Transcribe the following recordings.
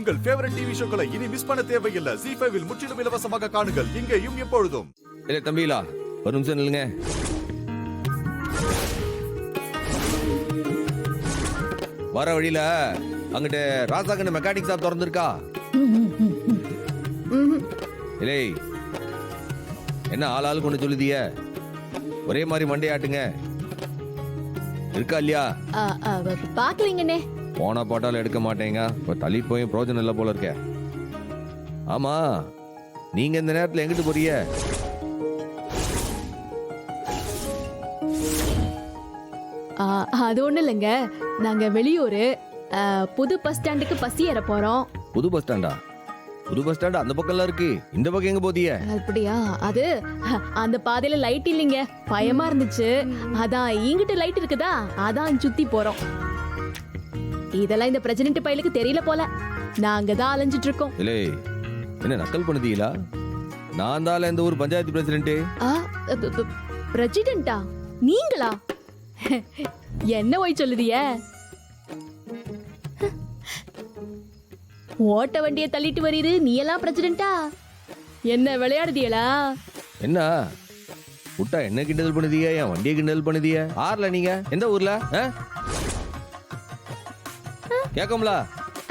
உங்கள் favourite TV ஷோக்களை இனி miss பண்ண தேவையில்லை. ZEE5 இல் முற்றிலும் இலவசமாக காணுங்கள். இங்கேயும் எப்பொழுதும். இல்ல தம்பிலா, ஒரு நிமிஷம் நில்லுங்க. வர வழியில அங்கிட்ட ராசாகண்ண மெக்கானிக் ஷாப் திறந்துருக்கா? இல்லை, என்ன ஆளாளுக்கு ஒண்ணு சொல்லுதிய? ஒரே மாதிரி மண்டையாட்டுங்க இருக்கா இல்லையா? பாக்கலீங்கண்ணே. போனா போட்டாலும் எடுக்க மாட்டேங்க. இப்ப தள்ளி போய் பிரோஜனம் இல்லை போல இருக்க. ஆமா, நீங்க இந்த நேரத்துல எங்கிட்டு போறீங்க? அது ஒண்ணு இல்லைங்க, நாங்க வெளியூரு புது பஸ் ஸ்டாண்டுக்கு பசி ஏற போறோம். புது பஸ் ஸ்டாண்டா? புது பஸ் ஸ்டாண்ட் அந்த பக்கம்லாம் இருக்கு, இந்த பக்கம் எங்க போதிய? அப்படியா? அது அந்த பாதையில லைட் இல்லைங்க, பயமா இருந்துச்சு. அதான் இங்கிட்ட லைட் இருக்குதா, அதான் சுத்தி போறோம். இதெல்லாம் இந்த பிரசிடென்ட் பையலுக்கு தெரியல போல. நாங்க தான் அலைஞ்சிட்டு இருக்கோம். இல்லை, என்ன நக்கல் பண்ணுதீங்களா? நான் தான் இந்த ஊர் பஞ்சாயத்து பிரசிடென்ட். பிரசிடென்டா நீங்களா? என்ன போய் சொல்லுதிய? ஓட்ட வண்டியை தள்ளிட்டு வரீரு, நீ எல்லாம் பிரசிடென்டா? என்ன விளையாடுதியலா? என்ன விட்டா என்ன கிண்டல் பண்ணுதிய? என் வண்டியை கிண்டல் பண்ணுதிய? ஆர்ல நீங்க எந்த ஊர்ல? கேக்கம்ல?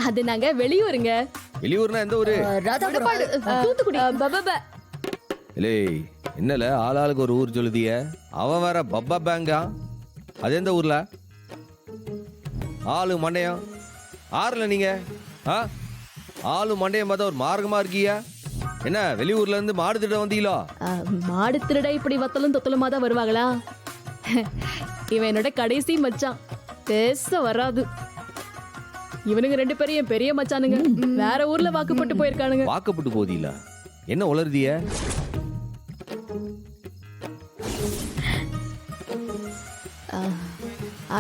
அது நாங்க வெளியூருங்க. வெளியூர்னா எந்த ஊரு? தூத்துக்குடி. இல்லை, என்னல ஆளாளுக்கு ஒரு ஊர் சொல்லுதிய? அவன் வேற பப்பா பேங்கா. அது எந்த ஊர்ல? ஆளு மண்டையம் ஆறுல நீங்க ஆளு மண்டையம் பார்த்தா ஒரு மார்க்கமா இருக்கியா? என்ன வெளியூர்ல இருந்து மாடு திருட வந்தீங்களா? மாடு திருட இப்படி வத்தலும் தொத்தலுமா தான் வருவாங்களா? இவன் என்னோட கடைசி மச்சான், பேச வராது. இவனுங்க ரெண்டு பேரும் என் பெரிய மச்சானுங்க. வேற ஊர்ல வாக்குப்பட்டு போயிருக்கானுங்க. வாக்கப்பட்டு போதீங்களா? என்ன உளருதிய?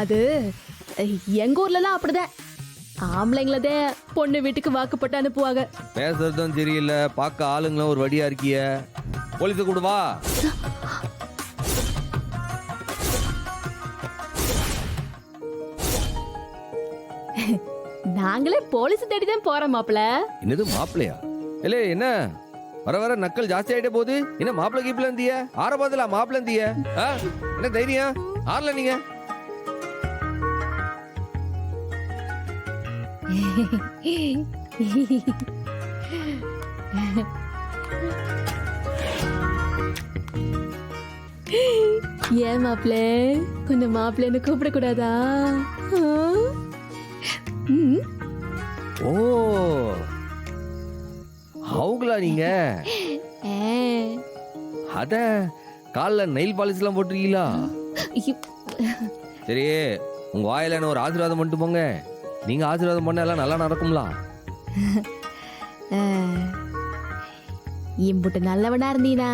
அது எங்க ஊர்லலாம் அப்படிதான். ஆம்பளைங்களதே பொண்ணு வீட்டுக்கு வாக்குப்பட்டு அனுப்புவாங்க. பேசுறதும் தெரியல, பார்க்க ஆளுங்களும் ஒரு வடியா இருக்கிய. போலீஸை கூட வா. நாங்களே போலீஸ் தேடிதான் போறோம் மாப்பிள. என்னது மாப்பிளையா? இல்ல, என்ன வர வர நக்கல் ஜாஸ்தி ஆயிட்டே போகுது. என்ன மாப்பிள கீப்பில இருந்திய? ஆரம்பத்துல மாப்பிள இருந்திய? என்ன தைரியம்? ஆர்ல நீங்க? ஏன் மாப்பிள, கொஞ்சம் மாப்பிள்ளைன்னு கூப்பிடக்கூடாதா? ஓ, அவங்களா நீங்க? அத கால்ல நெயில் பாலிஷ் எல்லாம் போட்டிருக்கீங்களா? சரி, உங்க வாயில ஒரு ஆசீர்வாதம் பண்ணிட்டு போங்க. நீங்க ஆசீர்வாதம் பண்ண எல்லாம் நல்லா நடக்கும்ல. இம்புட்டு நல்லவனா இருந்தீனா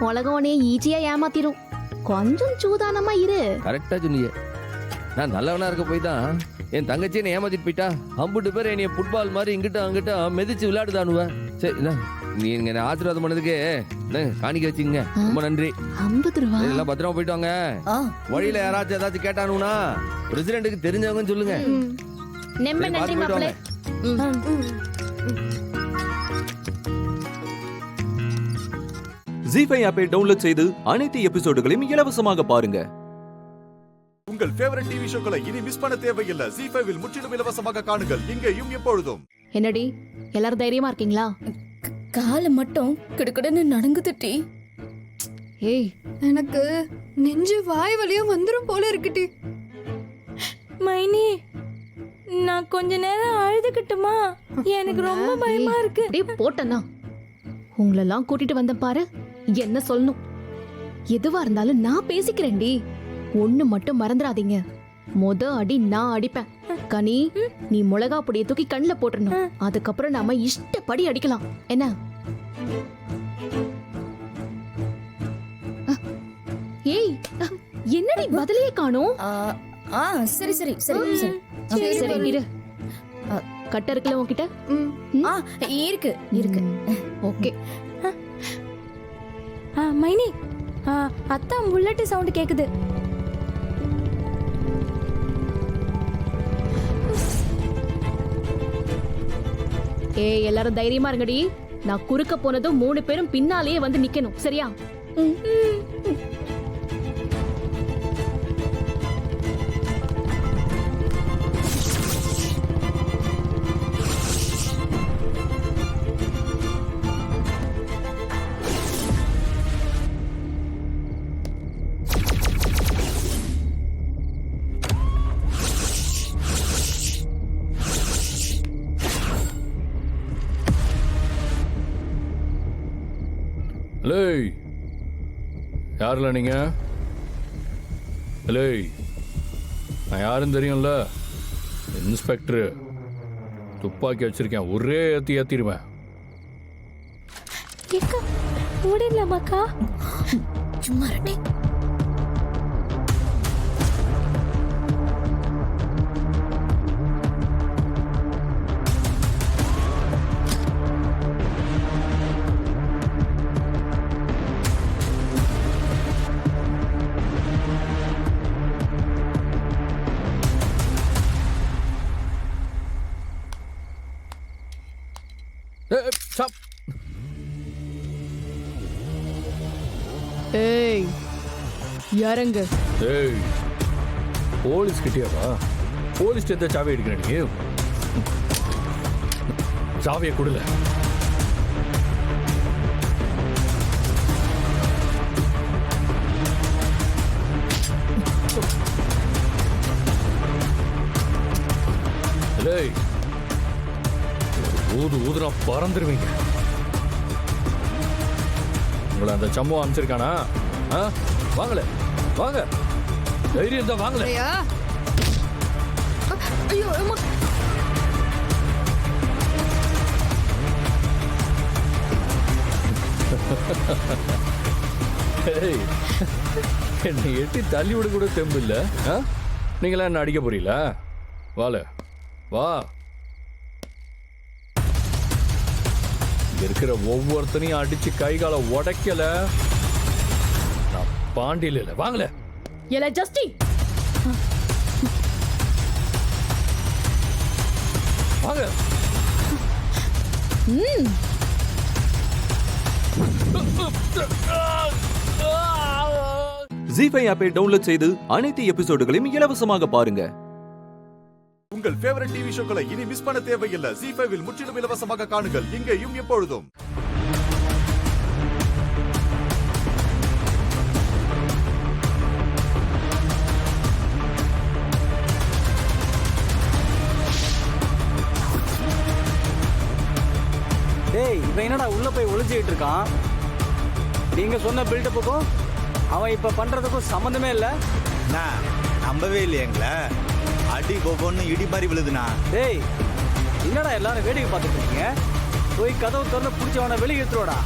உலகம் உன்னைய ஈஸியா ஏமாத்திரும். கொஞ்சம் சூதானமா இரு. கரெக்டா சொன்னீங்க. நான் நல்லவனா இருக்க போய் தான் என் தங்கச்சி என்ன ஏமாத்திட்டு போயிட்டா. அம்புட்டு பேர் என்னைய ஃபுட்பால் மாதிரி இங்கிட்ட அங்கிட்ட மிதிச்சு விளையாடுதானுவ. சரி, நீங்க என்ன ஆசீர்வாதம் பண்ணதுக்கு காணிக்க வச்சுங்க. ரொம்ப நன்றி. 50 ரூபாய். எல்லாம் பத்திரமா போயிட்டு வாங்க. வழியில யாராச்சும் ஏதாச்சும் கேட்டானுனா பிரசிடென்ட்டுக்கு தெரிஞ்சவங்கன்னு சொல்லுங்க. நன்றி மாப்பிள. ZEE5 ஆப்பை டவுன்லோட் செய்து அனைத்து எபிசோடுகளையும் இலவசமாக பாருங்க. உங்கள் ஃபேவரட் டிவி ஷோக்களை இனி மிஸ் பண்ண தேவையில்லை. ZEE5 இல் முற்றிலும் இலவசமாக காணுங்கள். இங்கேயும் எப்பொழுதும். என்னடி எல்லாரும் தைரியமா இருக்கீங்களா? கால மட்டும் கிடுக்கிடுன்னு நடுங்குதுட்டி. ஏய், எனக்கு நெஞ்சு வாய் வலியா வந்துரும் போல இருக்குடி. மைனி, நான் கொஞ்ச நேரம் அழுதுகிட்டுமா? எனக்கு ரொம்ப பயமா இருக்கு. அப்படியே போட்டனா உங்களெல்லாம் கூட்டிட்டு வந்த பாரு. என்ன சொல்லணும்? எதுவா இருந்தாலும் நான் பேசிக்கிறேன்டி. ஒண்ணு மட்டும் மறந்துடாதீங்க, மொத அடி நான் அடிப்பேன். கனி, நீ மிளகா பொடியை தூக்கி கண்ணுல போட்டுறணும். அதுக்கப்புறம் நாம இஷ்டப்படி அடிக்கலாம். என்ன? ஏய், என்னடி பதிலையே காணோம்? சரி சரி சரி சரி சரி சரி இரு. கட்ட இருக்குல்ல உன்கிட்ட? இருக்கு இருக்கு. ஓகே. மைனி, அத்தா புல்லட் சவுண்ட் கேக்குது. ஏய் எல்லாரும் தைரியமா இருங்கடி. நான் குறுக்க போனதும் 3 பேரும் பின்னாலேயே வந்து நிக்கணும், சரியா? லேய், யாருல நீங்க? லேய், நான் யாருன்னு தெரியும்ல? இன்ஸ்பெக்டர். துப்பாக்கி வச்சிருக்கேன், ஒரே ஏத்திடுவேன். ஏக்கா ஓடிடலாமாக்கா? சும்மா ரெடி. சாப். ஏய் இறங்கு. ஏய், போலீஸ் கிட்டியாவா? போலீஸ் எந்த சாவி எடுக்கிற நீ? சாவியை கொடுல. ஏய், ஊதுனா பறந்துருவீங்க. உங்களை அந்த சம்பவம் அமைச்சிருக்கானா? வாங்கல, வாங்க, தைரியம் தான், வாங்கல. ஐயோ அம்மா. என்னை எட்டி தள்ளி விட கூட தெம்பு இல்ல. நீங்களா என்ன அடிக்க போறீங்களா? வால, வா. இருக்கிற ஒவ்வொருத்தனையும் அடிச்சு கை கால உடைக்கல, நான் பாண்டியில இல்ல. வாங்கல. ஏல ஜஸ்டி, வாங்க. ஜி5 ஆப்பை டவுன்லோட் செய்து அனைத்து எபிசோடுகளையும் இலவசமாக பாருங்க. உங்கள் ஃபேவரட் டிவி ஷோக்களை இனி மிஸ் பண்ண தேவையில்லை. ஜி5 முற்றிலும் இலவசமாக காணுங்கள், இங்கேயும் எப்பொழுதும். டேய், இவன் என்னடா உள்ள போய் ஒளிஞ்சிக்கிட்டு இருக்கான்? நீங்க சொன்ன பில்டப்புக்கும் அவன் இப்ப பண்றதுக்கும் சம்பந்தமே இல்ல. நம்பவே இல்லையங்கள. அடி ஒவ்வொன்னு இடி மாதிரி விழுதுண்ணா. டேய், என்னடா எல்லாரும் வேடிக்கை பார்த்துட்டு இருக்கீங்க? போய் கதவு திறந்து பிடிச்சவனை வெளியே எடுத்துருவாடா.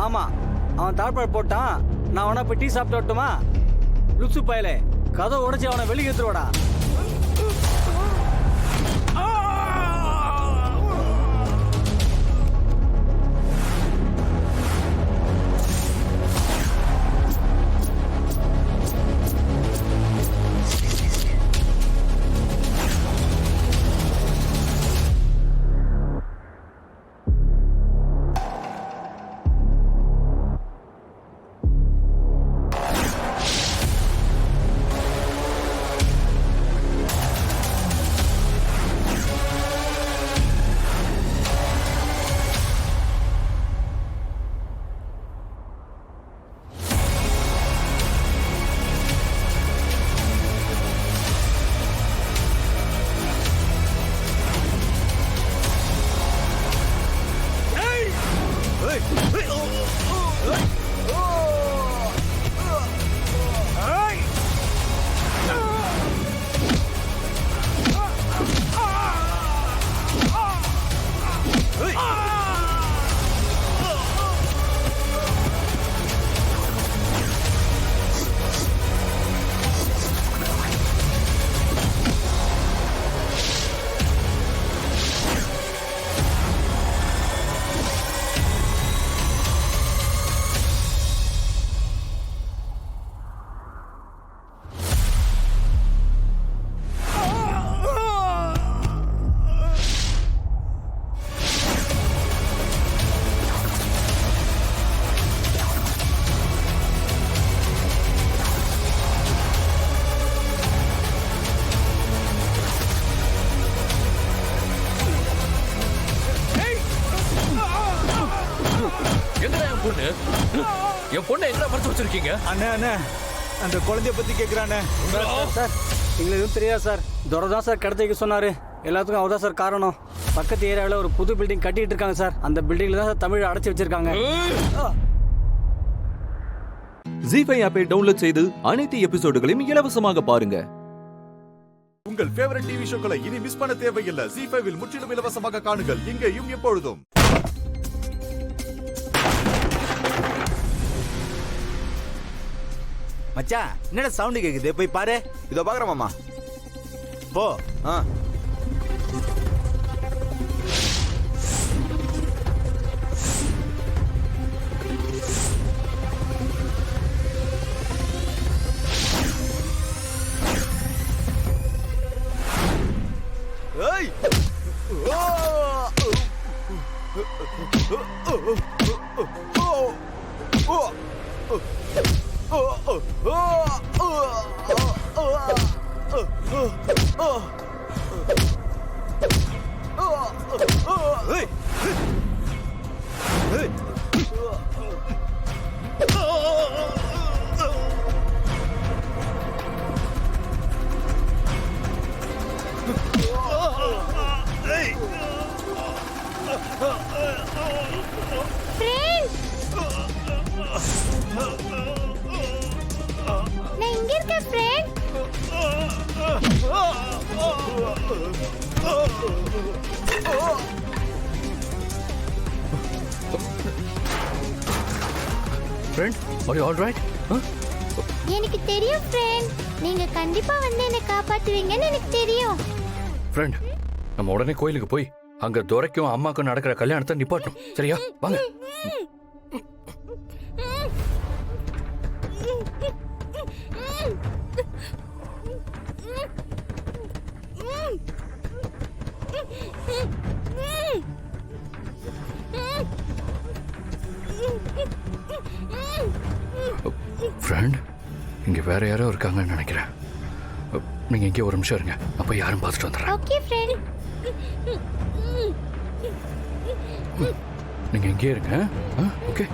ஆமா, அவன் தாழ்பாடு போட்டான். நான் அவனை போய் டீ சாப்பிட்டு வரட்டுமா? லுசு பயலே, கதவை உடைச்சு அவனை வெளியே எடுத்துருவாடா. என் பொண்ணை எங்க மறைச்சு வச்சிருக்கீங்க? அண்ணே அண்ணே அந்த குழந்தைய பத்தி கேக்குறானே. சார் எங்களுக்கு எதுவும் தெரியாது சார். துரை தான் சார் கடத்த வைக்க சொன்னாரு. எல்லாத்துக்கும் அவர் தான் சார் காரணம். பக்கத்து ஏரியாவில் ஒரு புது பில்டிங் கட்டிட்டு இருக்காங்க சார். அந்த பில்டிங்ல தான் சார் தமிழ் அடைச்சி வச்சிருக்காங்க. ஜி5 ஆப்பை டவுன்லோட் செய்து அனைத்து எபிசோடுகளையும் இலவசமாக பாருங்க. உங்கள் ஃபேவரட் டிவி ஷோக்களை இனி மிஸ் பண்ண தேவையில்லை. ஜி5 இல் முற்றிலும் இலவசமாக காணுங்கள் இங்கேயும் எப்பொழுதும். மச்சான் என்னடா சவுண்ட் கேக்குது? போய் பாரு. இதோ பாக்குறேன் மாமா. போ. ஏய் நான் இங்க இருக்கேன் friend. Friend, are you all right? எனக்கு தெரியும் ஃப்ரெண்ட், நீங்க கண்டிப்பா வந்து என்ன காப்பாத்துவீங்கன்னு எனக்கு தெரியும். ஃப்ரெண்ட், நம்ம உடனே கோயிலுக்கு போய் அங்க துரைக்கும் அம்மாக்கும் நடக்கிற கல்யாணத்தை நிப்பாட்டணும். சரியா? வாங்க. ஃப்ரெண்ட், இங்க வேற யாரோ இருக்காங்கன்னு நினைக்கிறேன். நீங்க இங்கே ஒரு நிமிஷம் இருங்க. நான் போய் யாரும் பார்த்துட்டு வந்துடுறேன். Okay friend. நீங்க இங்கே இருங்க. ஓகே.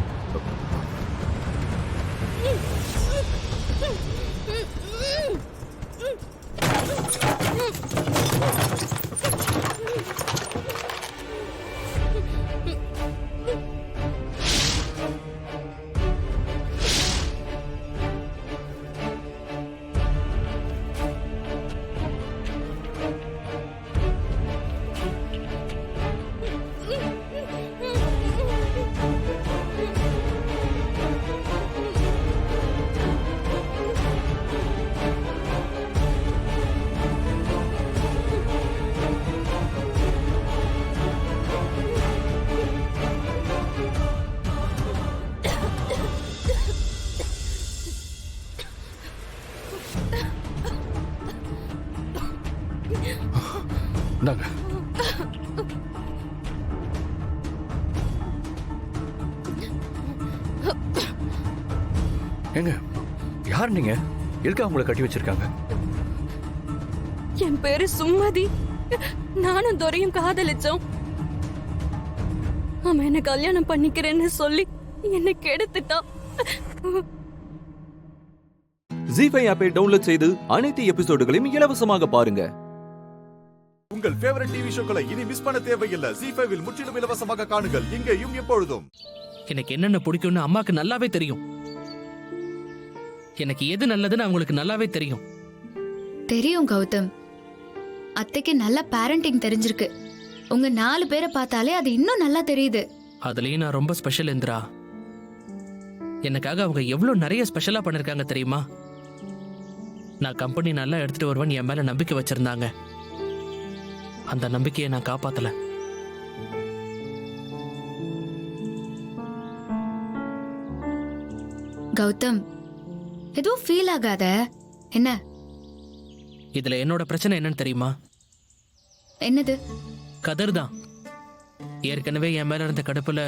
இந்தாங்க. எங்க யார் நீங்க? எதுக்கு அவங்கள கட்டி வச்சிருக்காங்க? என் பேரு சுமதி. நானும் துரையும் காதலிச்சோம். அவன் என்ன கல்யாணம் பண்ணிக்கிறேன்னு சொல்லி என்னை கெடுத்துட்டான். ஜி5 ஆப்பை டவுன்லோட் செய்து அனைத்து எபிசோடுகளையும் இலவசமாக பாருங்க. உங்கள் ஃபேவரட் டிவி ஷோக்களை இனி மிஸ் பண்ண தேவையில்லை. ஜி5 இல் முற்றிலும் இலவசமாக காணுங்கள் இங்கேயும் எப்பொழுதும். எனக்கு என்னென்ன பிடிக்கும்னு அம்மாக்கு நல்லாவே தெரியும். எனக்கு எது நல்லதுன்னு அவங்களுக்கு நல்லாவே தெரியும். தெரியும் கௌதம். அத்தைக்கு நல்ல பேரண்டிங் தெரிஞ்சிருக்கு. உங்க 4 பேரை பார்த்தாலே அது இன்னும் நல்லா தெரியுது. அதுலயும் நான் ரொம்ப ஸ்பெஷல் இந்திரா. எனக்காக அவங்க எவ்வளவு நிறைய ஸ்பெஷலா பண்ணிருக்காங்க தெரியுமா? நான் கம்பெனி நல்லா எடுத்துட்டு வருவேன் என் மேல நம்பிக்கை வச்சிருந்தாங்க. அந்த நம்பிக்கையை நான் காப்பாத்தல. கௌதம், எதுவும் ஃபீல் ஆகாத. என்ன இதுல என்னோட பிரச்சனை என்னன்னு தெரியுமா? என்னது? கதர் தான். ஏற்கனவே என் மேல இருந்த கடுப்புல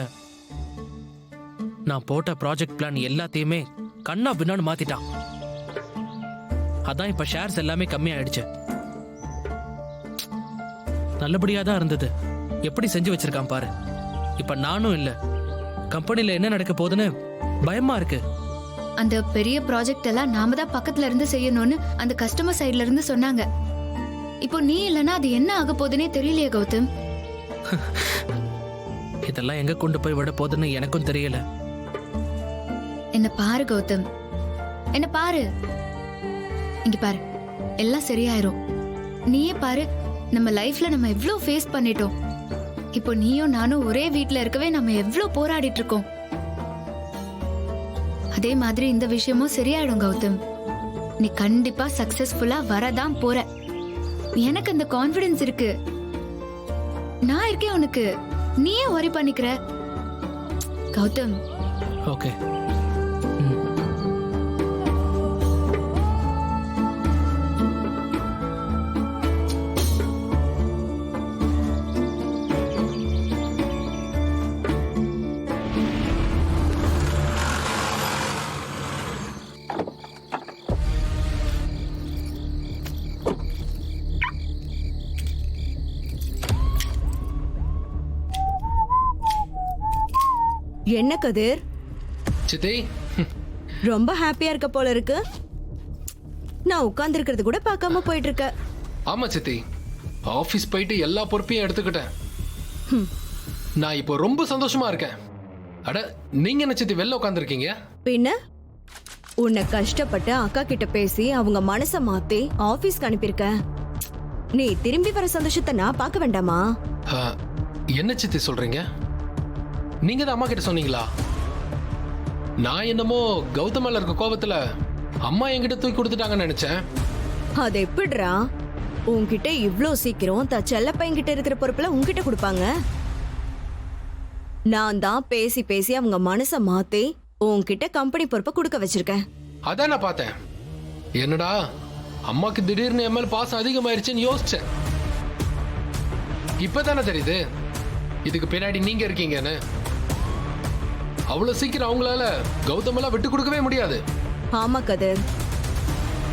நான் போட்ட ப்ராஜெக்ட் பிளான் எல்லாத்தையுமே கண்ணா பின்னான்னு மாத்திட்டான். அதான் இப்ப ஷேர்ஸ் எல்லாமே கம்மியாயிடுச்சு. நல்லபடியா தான் இருந்தது. எப்படி செஞ்சு வச்சிருக்கான் பாரு. இப்ப நானும் இல்ல, கம்பெனில என்ன நடக்க போகுதுன்னு பயமா இருக்கு. அந்த பெரிய ப்ராஜெக்ட் எல்லாம் நாம தான் பக்கத்துல இருந்து செய்யணும்னு அந்த கஸ்டமர் சைடுல இருந்து சொன்னாங்க. இப்போ நீ இல்லனா அது என்ன ஆக போகுதுன்னே தெரியலையே கௌதம். இதெல்லாம் எங்க கொண்டு போய் விட போகுதுன்னு எனக்கும் தெரியல. என்ன பாரு கௌதம், என்ன பாரு, இங்க பாரு, எல்லாம் சரியாயிரும். நீயே பாரு, நம்ம லைஃப்ல நம்ம எவ்ளோ ஃபேஸ் பண்ணிட்டோம். இப்போ நீயும் நானும் ஒரே வீட்ல இருக்கவே நம்ம எவ்ளோ போராடிட்டு இருக்கோம். அதே மாதிரி இந்த விஷயமும் சரியாயிடும் கௌதம். நீ கண்டிப்பா சக்சஸ்ஃபுல்லா வரதான் போற. எனக்கு அந்த கான்ஃபிடன்ஸ் இருக்கு. நான் இருக்கேன் உனக்கு. நீயே worry பண்ணிக்கிற கௌதம். ஓகே. என்ன கதிர், சித்தி, ரொம்ப ஹாப்பியா இருக்க போல இருக்கு. நான் உட்கார்ந்து இருக்கிறது கூட பார்க்காம போயிட்டு இருக்க. ஆமா சித்தி, ஆபீஸ் போயிட்டு எல்லா பொறுப்பையும் எடுத்துக்கிட்டேன். நான் இப்போ ரொம்ப சந்தோஷமா இருக்கேன். அட, நீங்க என்ன சித்தி வெளில உட்காந்துருக்கீங்க? பின்ன உன்னை கஷ்டப்பட்டு அக்கா கிட்ட பேசி அவங்க மனச மாத்தி ஆபீஸ்க்கு அனுப்பியிருக்க. நீ திரும்பி வர சந்தோஷத்தை நான் பார்க்க வேண்டாமா? என்ன சித்தி சொல்றீங்க? நீங்க தான் அம்மா கிட்ட சொன்னீங்களா? நான் என்னமோ கௌதமால இருக்க கோபத்துல அம்மா என்கிட்ட தூக்கி கொடுத்துட்டாங்கன்னு நினைச்சேன். அது எப்படிரா உன்கிட்ட இவ்ளோ சீக்கிரம் செல்ல பையன் கிட்ட இருக்கிற பொறுப்புல உன்கிட்ட கொடுப்பாங்க? நான் தான் பேசி பேசி அவங்க மனச மாத்தி உன்கிட்ட கம்பெனி பொறுப்பை கொடுக்க வச்சிருக்கேன். அதான் நான் பார்த்தேன். என்னடா அம்மாக்கு திடீர்னு என் மேல பாசம் அதிகமாயிருச்சுன்னு யோசிச்சேன். இப்பதானே தெரியுது இதுக்கு பின்னாடி நீங்க இருக்கீங்கன்னு. அவ்வளவு சீக்கிரம் அவங்களால கௌதமெல்லாம் விட்டு கொடுக்கவே முடியாது. ஆமா கதிர்,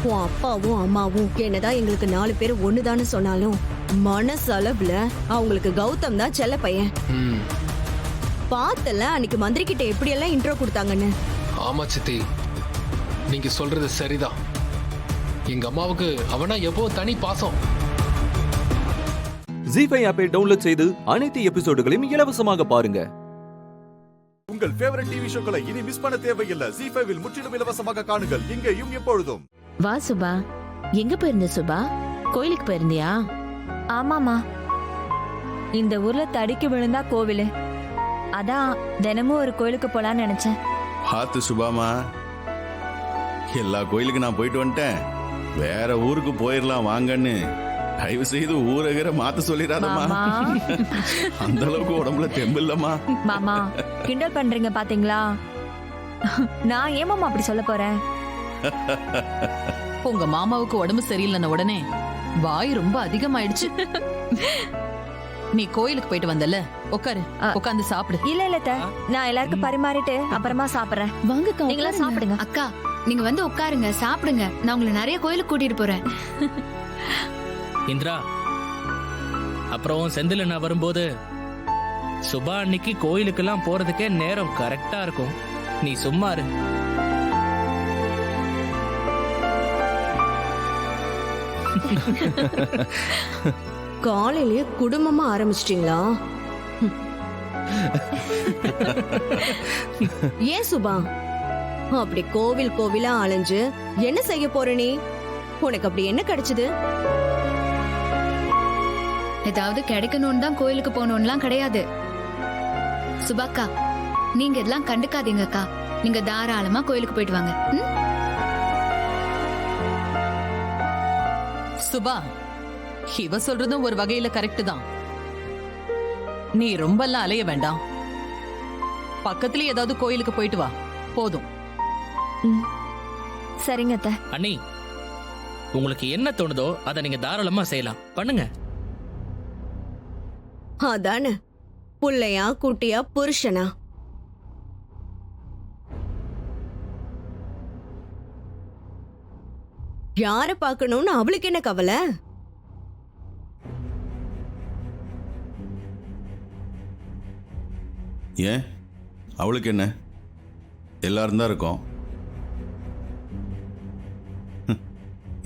உன் அப்பாவும் அம்மாவும் என்னதான் எங்களுக்கு 4 பேர் ஒண்ணுதான்னு சொன்னாலும் மனசளவுல அவங்களுக்கு கௌதம் தான் செல்ல பையன். பார்த்தல அன்னைக்கு மந்திரி கிட்ட எப்படி எல்லாம் இன்ட்ரோ கொடுத்தாங்கன்னு. ஆமா சித்தி, நீங்க சொல்றது சரிதான். எங்க அம்மாவுக்கு அவனா எப்பவும் தனி பாசம். ஜீஃபை ஆப்பை டவுன்லோட் செய்து அனைத்து எபிசோடுகளையும் இலவசமாக பாருங்க. உங்கள் ஃபேவரட் டிவி ஷோக்களை இனி மிஸ் பண்ண தேவையில்லை. ஜீ5 இல் முற்றிலும் இலவசமாக காணுங்கள், இங்கேயும் எப்பொழுதும். வா சுபா. எங்க போயிருந்த சுபா? கோயிலுக்கு போயிருந்தியா? ஆமாமா, இந்த ஊர்ல தடிக்கு விழுந்தா கோவிலு. அதான் தினமும் ஒரு கோயிலுக்கு போலான்னு நினைச்சேன். ஹாத்து சுபாமா, எல்லா கோயிலுக்கு நான் போயிட்டு வந்துட்டேன். வேற ஊருக்கு போயிடலாம் வாங்கன்னு தயவு செய்து ஊரகிற மாத்த சொல்லிடாதம்மா. அந்த அளவுக்கு உடம்புல தெம்பு இல்லம்மா. மாமா கிண்டல் பண்றீங்க பாத்தீங்களா? நான் ஏமாமா அப்படி சொல்ல போறேன்? உங்க மாமாவுக்கு உடம்பு சரியில்லைன்ன உடனே வாய் ரொம்ப அதிகமாயிடுச்சு. நீ கோயிலுக்கு போயிட்டு வந்தல, உட்காரு, உட்காந்து சாப்பிடு. இல்ல இல்ல, நான் எல்லாருக்கும் பரிமாறிட்டு அப்புறமா சாப்பிடுறேன். வாங்க, நீங்களா சாப்பிடுங்க. அக்கா நீங்க வந்து உட்காருங்க, சாப்பிடுங்க. நான் உங்களை நிறைய கோயிலுக்கு கூட்டிட்டு போறேன். இந்திரா, அப்புறம் செந்தில் நான் வரும்போது சுபா அன்னைக்கு கோயிலுக்கெல்லாம் போறதுக்கே நேரம் கரெக்டா இருக்கும். நீ சும்மா இரு. காலையிலேயே குடும்பமா ஆரம்பிச்சிட்டீங்களா? ஏன் சுபா அப்படி கோவில் கோவிலா அலைஞ்சு என்ன செய்ய போற நீ? உனக்கு அப்படி என்ன கிடைச்சது? ஏதாவது கிடைக்கணும்னு தான் கோயிலுக்கு போகணும்லாம் கிடையாது. சுபாக்கா, நீங்க எல்லாம் கண்டுக்காதீங்க அக்கா. நீங்க தாராளமா கோயிலுக்கு போயிட்டு வாங்க. சுபா, இவ சொல்றதும் ஒரு வகையில கரெக்ட் தான். நீ ரொம்ப எல்லாம் அலைய வேண்டாம். பக்கத்துல ஏதாவது கோயிலுக்கு போயிட்டு வா, போதும். சரிங்க அத்தை. அண்ணி, உங்களுக்கு என்ன தோணுதோ அதை நீங்க தாராளமா செய்யலாம், பண்ணுங்க. அதானே, புள்ளையா குட்டியா புருஷனா? யார பார்க்கணும்னு அவளுக்கு என்ன கவலை? ஏன் அவளுக்கு என்ன? எல்லாரும் தான் இருக்கோம்.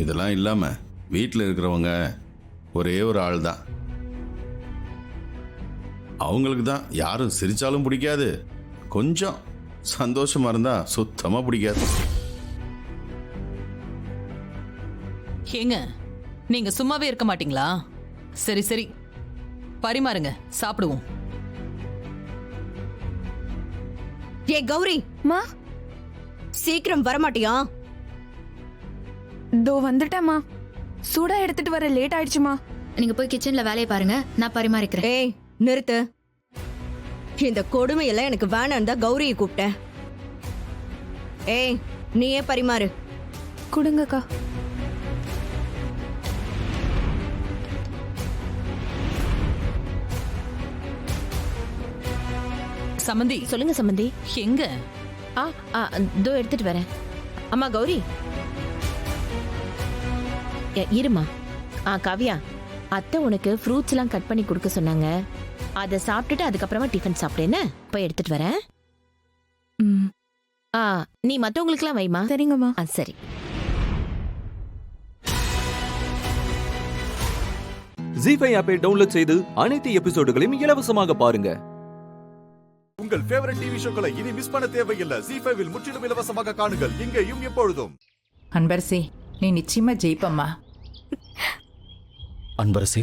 இதெல்லாம் இல்லாம வீட்டில் இருக்கிறவங்க ஒரே ஒரு ஆள் தான். அவங்களுக்கு தான் யாரும் சிரிச்சாலும் பிடிக்காது, கொஞ்சம் சந்தோஷமா இருந்தா சுத்தமா பிடிக்காது. ஏங்க நீங்க சும்மாவே இருக்க மாட்டீங்களா? சரி சரி, பரிமாறுங்க, சாப்பிடுவோம். ஏ கௌரி, மா சீக்கிரம் வரமாட்டியா? தோ வந்துட்டேம்மா. சூடா எடுத்துட்டு வர லேட் ஆயிடுச்சுமா. நீங்க போய் கிச்சன்ல வேலையை பாருங்க, நான் பரிமாறிக்கிறேன். ஏய் நிறுத்து. இந்த கொடுமையெல்லாம் எனக்கு வேணான்னு தான் கௌரியை கூப்பிட்டேன். ஏய் நீயே பரிமாறு. கொடுங்கக்கா. சமந்தி சொல்லுங்க சம்பந்தி. எங்க? இதோ எடுத்துட்டு வரேன். அம்மா கௌரி இருமா. காவியா, அத்தை உனக்கு ஃப்ரூட்ஸ் எல்லாம் கட் பண்ணி கொடுக்க சொன்னாங்க. அதை சாப்பிட்டுட்டு அதுக்கப்புறமா டிஃபன் சாப்பிட்டேன்னு போய் எடுத்துட்டு வரேன். நீ மத்தவங்களுக்குலாம் வைமா. சரிங்கம்மா. சரி. ஜீஃபை ஆப்பை டவுன்லோட் செய்து அனைத்து எபிசோடுகளையும் இலவசமாக பாருங்க. உங்கள் ஃபேவரட் டிவி ஷோக்களை இனி மிஸ் பண்ண தேவையில்லை. ஜீ5 முற்றிலும் இலவசமாக காணுங்கள், இங்கேயும் எப்பொழுதும். அன்பரசி, நீ நிச்சயமா ஜெயிப்பம்மா. அன்பரசி,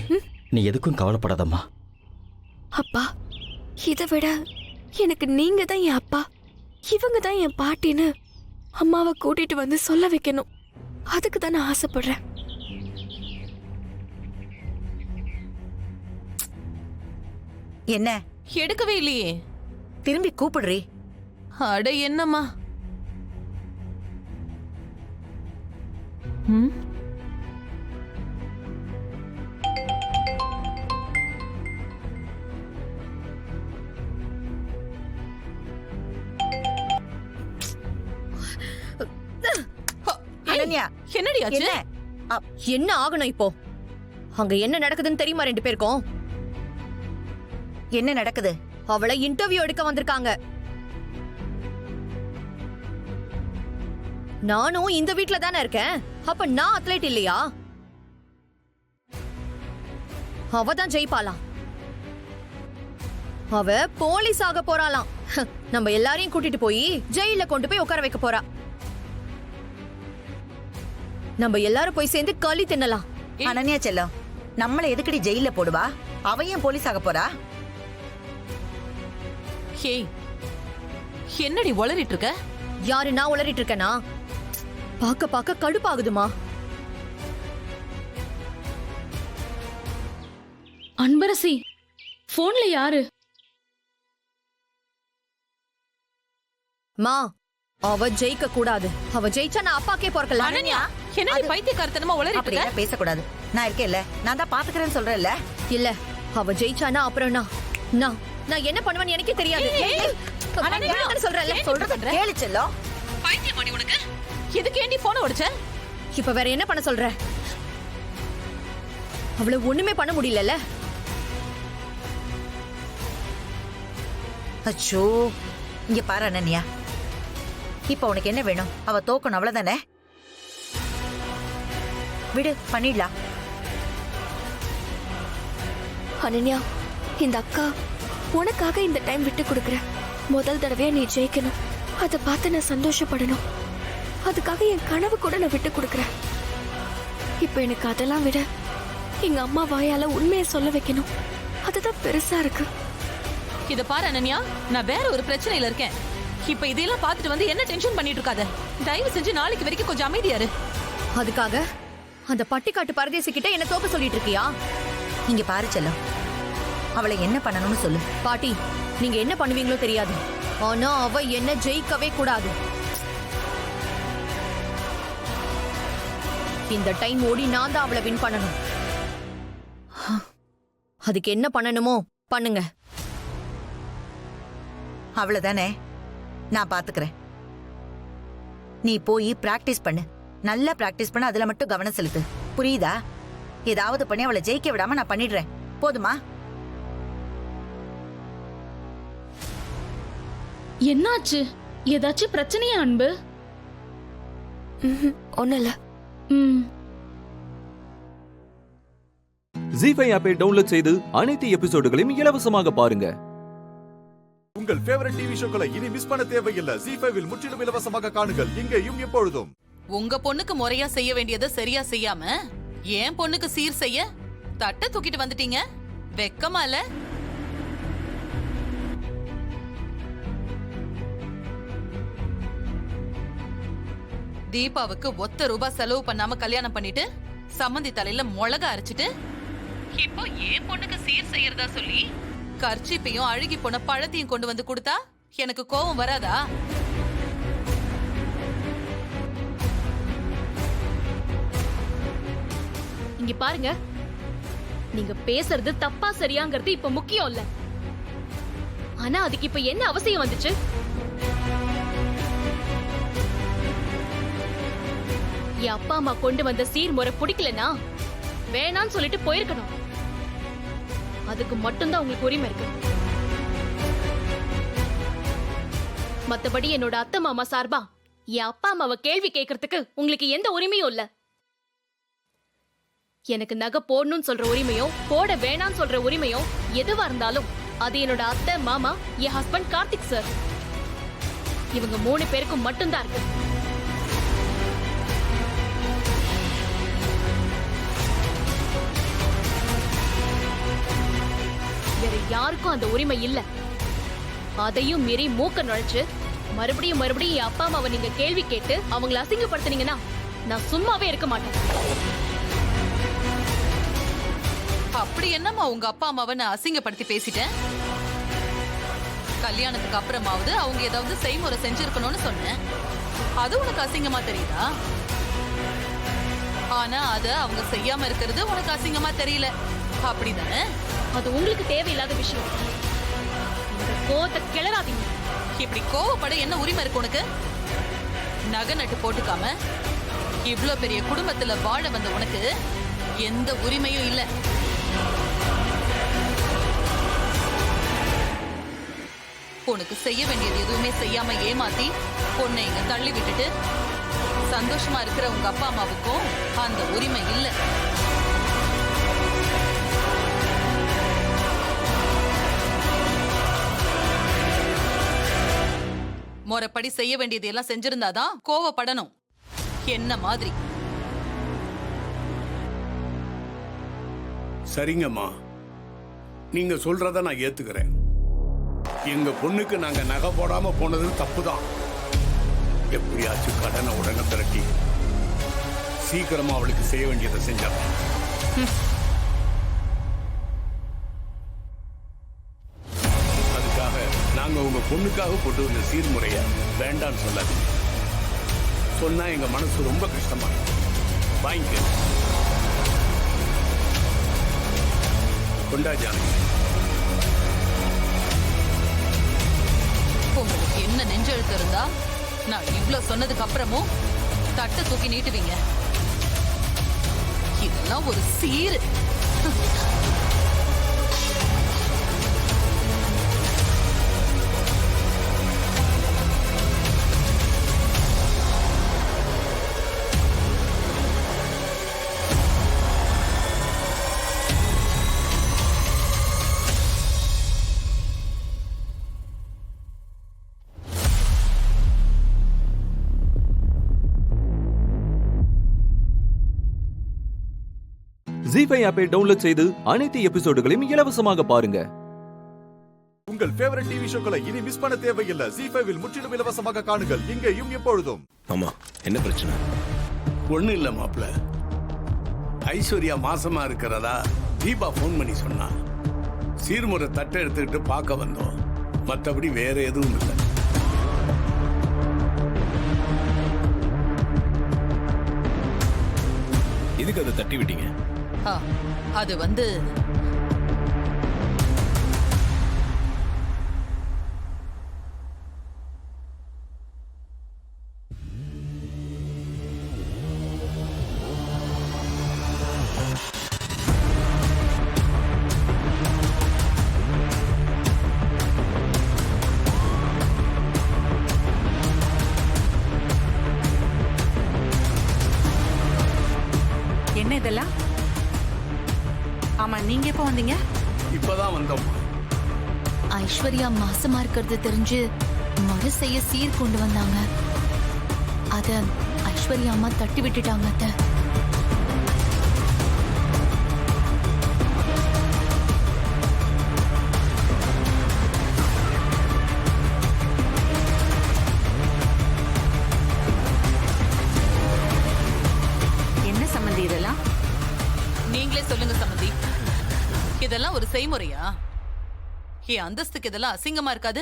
நீ எதுக்கும் கவலைப்படாதம்மா. அப்பா, இதை விட எனக்கு நீங்க தான் என் அப்பா, இவங்க தான் என் பாட்டின்னு அம்மாவை கூட்டிட்டு வந்து சொல்ல வைக்கணும். அதுக்கு தான் நான் ஆசைப்படுறேன். என்ன எடுக்கவே இல்லையே? திரும்பி கூப்பிடுறீ. அட என்னம்மா? என்னடி ஆச்சு? என்ன ஆகணும் இப்போ? அங்க என்ன நடக்குதுன்னு தெரியுமா ரெண்டு பேருக்கும்? என்ன நடக்குது? அவளை இன்டர்வியூ எடுக்க வந்திருக்காங்க. நானும் இந்த வீட்ல தானே இருக்கேன். அப்ப நான் அத்லெட் இல்லையா? அவ தான் ஜெயிப்பாளாம். அவ போலீஸ் ஆக போறாளாம். நம்ம எல்லாரையும் கூட்டிட்டு போய் ஜெயில கொண்டு போய் உட்கார வைக்க போறா. நம்ம எல்லாரும் போய் சேர்ந்து களி தின்னலாம். அனன்யா செல்லம், நம்மள எதுக்கடி ஜெயில போடுவா? அவ ஏன் போலீஸ் ஆக போறா? என்னடி உளறிட்டு இருக்க? யாரு நான் உளறிட்டு இருக்கேனா? பாக்க பாக்க கடுப்பாகுதுமா. அன்பரசி, போன்ல யாரு? மா, அவ ஜெயிக்க கூடாது. அவ ஜெயிச்சா நான் அப்பாக்கே பொறுக்கல. அனன்யா, என்னடி பைத்தியக்காரத்தனமா உளறிட்டு இருக்க? பேச கூடாது. நான் இருக்கேன்ல, நான் தான் பாத்துக்கறேன்னு சொல்றேன்ல. இல்ல, அவ ஜெயிச்சானா அப்புறம் நான் என்ன பண்ணுவேன்னு எனக்கே தெரியாது. சொல்றேன்ல, சொல்றது கேளு செல்லம். பைத்தியமாடி உனக்கு? எதுக்கு ஏண்டி போன் உடைச்ச? இப்ப வேற என்ன பண்ண சொல்ற? அவளை ஒண்ணுமே பண்ண முடியலல்ல. அச்சோ, இங்க பாரு அனன்யா, இப்ப உனக்கு என்ன வேணும்? அவ தோக்கணும், அவ்வளவுதானே? விடு, பண்ணிடலாம். அனன்யா, இந்த அக்கா உனக்காக இந்த டைம் விட்டு கொடுக்குறேன். முதல் தடவையா நீ ஜெயிக்கணும், அதை பார்த்து நான் சந்தோஷப்படணும். அதுக்காக என் கனவு கூட நான் விட்டு கொடுக்குறேன். இப்ப எனக்கு அதெல்லாம் விட எங்க அம்மா வாயால உண்மையை சொல்ல வைக்கணும். அதுதான் பெருசா இருக்கு. இத பாரு அனன்யா, நான் வேற ஒரு பிரச்சனையில இருக்கேன். இப்ப இதெல்லாம் பார்த்துட்டு வந்து என்ன டென்ஷன் பண்ணிட்டு இருக்காத. தயவு செஞ்சு நாளைக்கு வரைக்கும் கொஞ்சம் அமைதியா இரு. அதுக்காக அந்த பட்டிக்காட்டு பரதேசி கிட்ட என்ன தோக்க சொல்லிட்டு இருக்கியா? இங்க பாரு செல்லம், அவளை என்ன பண்ணணும்னு சொல்லு. பாட்டி, நீங்க என்ன பண்ணுவீங்களோ தெரியாது, ஆனா அவ என்ன ஜெயிக்கவே கூடாது. இந்த டைம் ஓடி நான் தான் அவளை வின் பண்ணணும். அதுக்கு என்ன பண்ணணுமோ பண்ணுங்க. அவ்வளவுதானே, நான் பாத்துக்கிறேன். நீ போய் பிராக்டிஸ் பண்ணு, நல்லா பிராக்டிஸ் பண்ண, அதுல மட்டும் கவனம் செலுத்து. புரியுதா? ஏதாவது பண்ணி அவளை ஜெயிக்க விடாம நான் பண்ணிடுறேன். போதுமா? என்னாச்சு? ஏதாச்சும் பிரச்சனையா அன்பு? ஒன்னும் இல்ல. ஜி ஃபைவ் ஆப்பை டவுன்லோட் செய்து அனைத்து எபிசோடுகளையும் இலவசமாக பாருங்க. உங்கள் ஃபேவரட் டிவி ஷோக்களை இனி மிஸ் பண்ண தேவையில்லை. ஜீ5ல் முற்றிலும் இலவசமாக காணுங்கள், இங்கேயும் எப்பொழுதும். உங்க பொண்ணுக்கு முறையா செய்ய வேண்டியதை சரியா செய்யாம என் பொண்ணுக்கு சீர் செய்ய தட்டை தூக்கிட்டு வந்துட்டீங்க. வெக்கமா இல்ல? தீபாவுக்கு ₹1 செலவு பண்ணாம கல்யாணம் பண்ணிட்டு சம்மந்தி தலையில மிளகா அரைச்சிட்டு இப்போ ஏன் பொண்ணுக்கு சீர் செய்யறதா சொல்லி கர்ச்சிப்பையும் அழுகி போன பழத்தையும் கொண்டு வந்து கொடுத்தா எனக்கு கோபம் வராதா? இங்க பாருங்க, நீங்க பேசுறது தப்பா சரியாங்கிறது இப்ப முக்கியம் இல்ல. ஆனா அதுக்கு இப்ப என்ன அவசியம் வந்துச்சு? என் அப்பா அம்மா கொண்டு வந்த சீர்முறை பிடிக்கலனா வேணான்னு சொல்லிட்டு போயிருக்கணும். அதுக்கு மட்டும்தான் உங்களுக்கு உரிமை இருக்கு. மத்தபடி என்னோட அத்தை மாமா சார்பா என் அப்பா அம்மாவை கேள்வி கேட்கறதுக்கு உங்களுக்கு எந்த உரிமையும் இல்ல. எனக்கு நகை போடணும்னு சொல்ற உரிமையோ போட வேணான்னு சொல்ற உரிமையோ எதுவா இருந்தாலும் அது என்னோட அத்தை மாமா, என் ஹஸ்பண்ட் கார்த்திக் சார், இவங்க 3 பேருக்கும் மட்டும்தான் இருக்கு. வேற யாருக்கும் அந்த உரிமை இல்ல. அதையும் மீறி மூக்க நுழைச்சு மறுபடியும் என் அப்பா அம்மாவை நீங்க கேள்வி கேட்டு அவங்களை அசிங்கப்படுத்தினீங்கன்னா நான் சும்மாவே இருக்க மாட்டேன். அப்படி என்னம்மா உங்க அப்பா அம்மாவை நான் அசிங்கப்படுத்தி பேசிட்டேன்? கல்யாணத்துக்கு அப்புறமாவது அவங்க ஏதாவது செய்முறை செஞ்சிருக்கணும்னு சொன்னேன். அது உனக்கு அசிங்கமா தெரியுதா? ஆனா அத அவங்க செய்யாம இருக்கிறது உனக்கு அசிங்கமா தெரியல, அப்படிதானே? அது உங்களுக்கு தேவையில்லாத விஷயம். இந்த கோவத்தை கிளறாதீங்க. இப்படி கோவப்பட என்ன உரிமை இருக்கு உனக்கு? நகை நட்டு போட்டுக்காம இவ்ளோ பெரிய குடும்பத்துல வாழ வந்த உனக்கு எந்த உரிமையும் இல்ல. உனக்கு செய்ய வேண்டியது எதுவுமே செய்யாம ஏமாத்தி பொண்ணை இங்க தள்ளி விட்டுட்டு சந்தோஷமா இருக்கிற உங்க அப்பா அம்மாவுக்கும் அந்த உரிமை இல்லை. முறைப்படி செய்ய வேண்டியது எல்லாம் செஞ்சிருந்தாதான் கோவப்படணும். என்ன மாதிரி? சரிங்கம்மா, நீங்க சொல்றத நான் ஏத்துக்கிறேன். எங்க பொண்ணுக்கு நாங்க நகை போடாம போனது தப்புதான். எப்படியாச்சும் கடனை உடனே திரட்டி சீக்கிரமா அவளுக்கு செய்ய வேண்டியதை செஞ்சாங்க. அதுக்காக நாங்க உங்க பொண்ணுக்காக போட்டு வந்த சீர்முறைய வேண்டான்னு சொல்லாது. சொன்னா எங்க மனசு ரொம்ப கஷ்டமா வாங்கிக்க. கொண்டா ஜானகி. உங்களுக்கு என்ன நெஞ்செழுத்து இருந்தா நான் இவ்ளோ சொன்னதுக்கு அப்புறமும் தட்டை தூக்கி நீட்டுவீங்க? இதெல்லாம் ஒரு சீரு. ஜி ஃபைவ் ஆப்பை டவுன்லோட் செய்து அனைத்து எபிசோடுகளையும் இலவசமாக பாருங்க. உங்கள் ஃபேவரட் டிவி ஷோக்களை இனி மிஸ் பண்ண தேவையில்லை. ஜீ5ல் முற்றிலும் இலவசமாக காணுங்கள், இங்கேயும் எப்பொழுதும். ஆமா, என்ன பிரச்சனை? ஒண்ணு இல்ல மாப்ள, ஐஸ்வர்யா மாசமா இருக்கிறதா தீபா போன் பண்ணி சொன்னா. சீர்முறை தட்டை எடுத்துக்கிட்டு பார்க்க வந்தோம். மற்றபடி வேற எதுவும் இல்லை. எதுக்கு அதை தட்டி விட்டீங்க? அது வந்து வந்தீங்க? இப்பதான் வந்தோம். ஐஸ்வர்யா மாசமா இருக்கிறது தெரிஞ்சு மறு செய்ய சீர் கொண்டு வந்தாங்க. அத ஐஸ்வர்யா அம்மா தட்டி விட்டுட்டாங்க அத்தை. என்ன சம்மந்தி இதெல்லாம்? நீங்களே சொல்லுங்க சம்மந்தி, இதெல்லாம் ஒரு செய்முறையா? என் அந்தஸ்துக்கு இதெல்லாம் அசிங்கமா இருக்காது?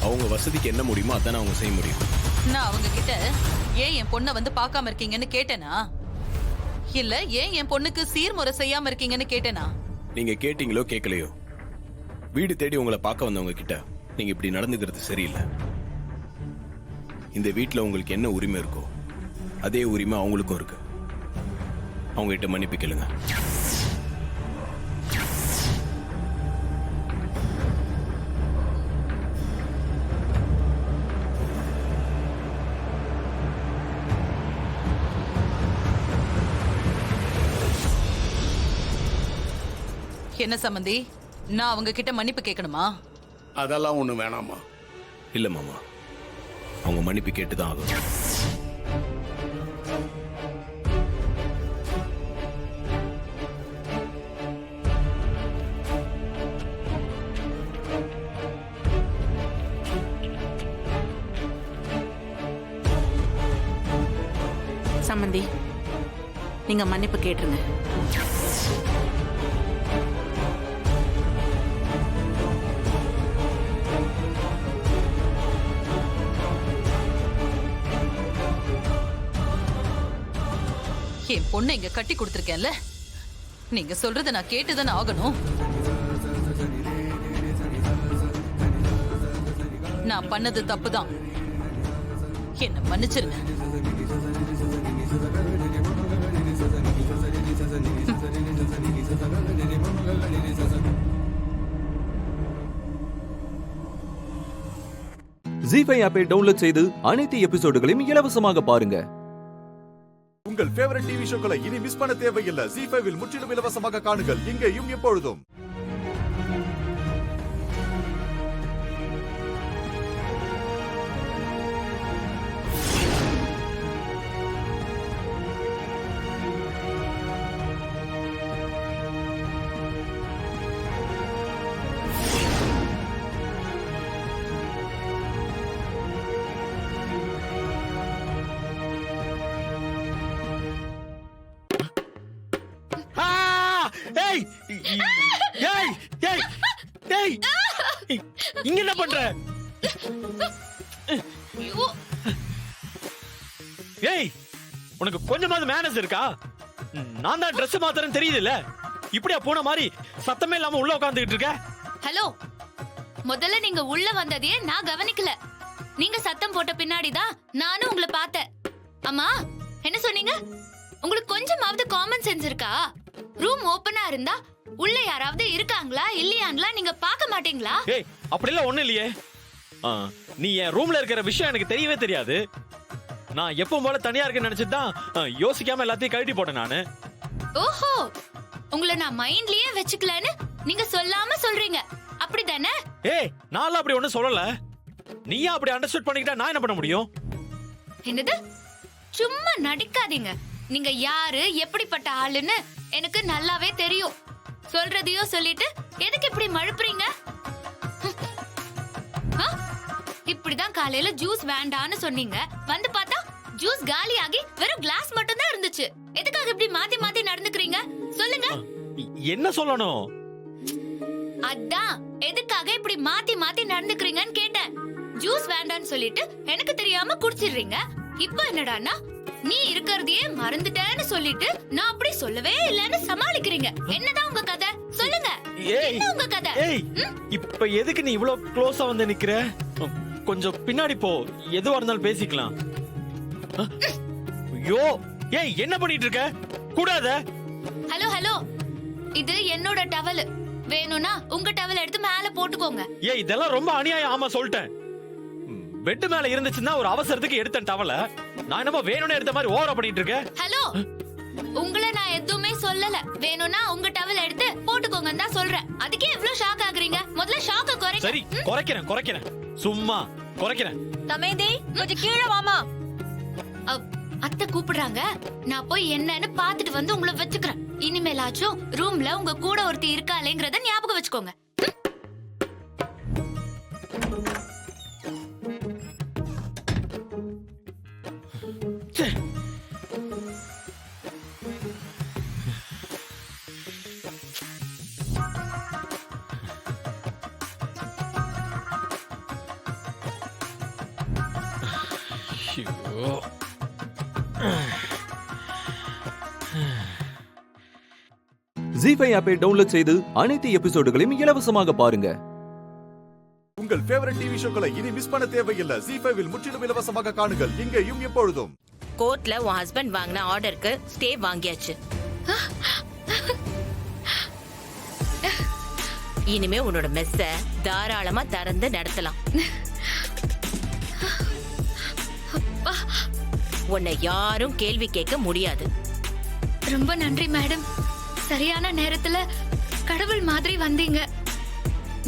அவங்க வசதிக்கு என்ன முடியுமோ அதான் அவங்க செய்ய முடியும். நான் அவங்க கிட்ட ஏன் என் பொண்ணை வந்து பார்க்காம இருக்கீங்கன்னு கேட்டேனா, இல்ல ஏன் என் பொண்ணுக்கு சீர்முறை செய்யாம இருக்கீங்கன்னு கேட்டேனா? நீங்க கேட்டீங்களோ கேட்கலையோ, வீடு தேடி உங்களை பார்க்க வந்தவங்க கிட்ட நீங்க இப்படி நடந்துக்கிறது சரியில்லை. இந்த வீட்டுல உங்களுக்கு என்ன உரிமை இருக்கோ அதே உரிமை அவங்களுக்கும் இருக்கு. அவங்க கிட்ட மன்னிப்பு கேளுங்க. என்ன சம்மந்தி, நான் அவங்க கிட்ட மன்னிப்பு கேட்கணுமா? அதெல்லாம் ஒண்ணு வேணாமா? இல்ல மாமா, அவங்க மன்னிப்பு கேட்டுதான் ஆகும். சம்மந்தி, நீங்க மன்னிப்பு கேட்டுருங்க. என் பொண்ணை இங்க கட்டி கொடுத்திருக்கேன்ல, நீங்க சொல்றத நான் கேட்டுதானே ஆகணும். நான் பண்ணது தப்புதான், என்ன மன்னிச்சிருங்க. ஜீ5 ஆப்பை டவுன்லோட் செய்து அனைத்து எபிசோடுகளையும் இலவசமாக பாருங்க. உங்கள் ஃபேவரட் டிவி ஷோக்களை இனி மிஸ் பண்ண தேவையில்லை. ஜீ5 முற்றிலும் இலவசமாக காணுங்கள், இங்கேயும் எப்பொழுதும். இங்க என்ன பண்ற? ஏய், உனக்கு கொஞ்சமாவது மேனஸ் இருக்கா? நான் தான் Dress மாத்தறேன்னு தெரியுதுல்ல, இப்படியா பூனை மாதிரி சத்தமே இல்லாம உள்ள உட்கார்ந்துகிட்டு இருக்க? ஹலோ, முதல்ல நீங்க உள்ள வந்ததையே நான் கவனிக்கல. நீங்க சத்தம் போட்ட பின்னாடிதான் நானும் உங்களை பார்த்தேன். அம்மா, என்ன சொன்னீங்க? உங்களுக்கு கொஞ்சமாவது காமன் சென்ஸ் இருக்கா? ரூம் ஓபனா இருந்தா உள்ள யாராவது இருக்காங்களா இல்லையாங்களா நீங்க பார்க்க மாட்டீங்களா? ஏய், அப்படி எல்லாம் ஒண்ணு இல்லையே. நீ என் ரூம்ல இருக்கிற விஷயம் எனக்கு தெரியவே தெரியாது. நான் எப்பவும் போல தனியா இருக்கேன்னு நினைச்சுதான் யோசிக்காம எல்லாத்தையும் கழட்டி போட்டேன் நானு. ஓஹோ, உங்களை நான் மைண்ட்லயே வச்சுக்கலன்னு நீங்க சொல்லாம சொல்றீங்க, அப்படிதானே? ஏய், நான் அப்படி ஒண்ணும் சொல்லல. நீயா அப்படி அண்டர்ஸ்டாண்ட் பண்ணிக்கிட்டா நான் என்ன பண்ண முடியும்? என்னது? சும்மா நடிக்காதீங்க. நீங்க யாரு எப்படிப்பட்ட ஆளுன்னு எனக்கு நல்லாவே தெரியும். சொல்றதையோ சொல்லிட்டு எதுக்கு இப்படி மழுப்புறீங்க? இப்படிதான் காலையில ஜூஸ் வேண்டான்னு சொன்னீங்க, வந்து பார்த்தா ஜூஸ் காலியாகி வெறும் கிளாஸ் மட்டும் தான் இருந்துச்சு. எதுக்காக இப்படி மாத்தி மாத்தி நடந்துக்கிறீங்க சொல்லுங்க? என்ன சொல்லணும்? அதான் எதுக்காக இப்படி மாத்தி மாத்தி நடந்துக்கிறீங்கன்னு கேட்டேன். ஜூஸ் வேண்டான்னு சொல்லிட்டு எனக்கு தெரியாம குடிச்சிடுறீங்க. இப்போ என்னடான்னா நீ இருக்கிறதையே மறந்துட்டேன்னு சொல்லிட்டு நான் அப்படி சொல்லவே இல்லைன்னு சமாளிக்கிறீங்க. என்னதான் உங்க கதை சொல்லுங்க? என்ன உங்க கதை? ஏய், இப்ப எதுக்கு நீ இவ்வளவு க்ளோஸா வந்து நிக்கிற? கொஞ்சம் பின்னாடி போ, எதுவா இருந்தாலும் பேசிக்கலாம். ஐயோ, ஏய் என்ன பண்ணிட்டு இருக்க? கூடாத. ஹலோ ஹலோ, இது என்னோட டவல். வேணும்னா உங்க டவல் எடுத்து மேல போட்டுக்கோங்க. ஏய், இதெல்லாம் ரொம்ப அநியாயம். ஆமா சொல்லிட்டேன். பெட் மேல இருந்துச்சுன்னா ஒரு அவசரத்துக்கு எடுத்தேன் டவல. நான் என்னமோ வேணும்னு எடுத்த மாதிரி ஓவரா பண்ணிட்டு இருக்க. ஹலோ, உங்களை நான் எதுவுமே சொல்லல. வேணும்னா உங்க டவல் எடுத்து போட்டுக்கோங்கன்னு தான் சொல்றேன். அதுக்கே இவ்ளோ ஷாக் ஆகுறீங்க? முதல்ல ஷாக்க குறைங்க. சரி குறைக்கிறேன் சும்மா குறைக்கிறேன். தமேந்தி கொஞ்சம் கீழே வாமா. அத்தை கூப்பிடுறாங்க, நான் போய் என்னன்னு பாத்துட்டு வந்து உங்களை வச்சுக்கிறேன். இனிமேலாச்சும் ரூம்ல உங்க கூட ஒருத்தி இருக்காளேங்கறத ஞாபகம் வச்சுக்கோங்க. ஜீ5 ஆப்பை டவுன்லோட் செய்து அனைத்து எபிசோடுகளையும் இலவசமாக பாருங்க. உங்கள் ஃபேவரட் டிவி ஷோக்களை இனி மிஸ் பண்ண தேவையில்லை. ஜீ5 முற்றிலும் இலவசமாக காணுங்கள் இங்கேயும் எப்பொழுதும். கோர்ட்ல உன் ஹஸ்பண்ட் வாங்கின ஆர்டருக்கு ஸ்டே வாங்கியாச்சு. இனிமே உன்னோட மெஸ்ஸ தாராளமா திறந்து நடத்தலாம். உன்னை யாரும் கேள்வி கேட்க முடியாது. ரொம்ப நன்றி மேடம். சரியான நேரத்துல கடவுள் மாதிரி வந்தீங்க.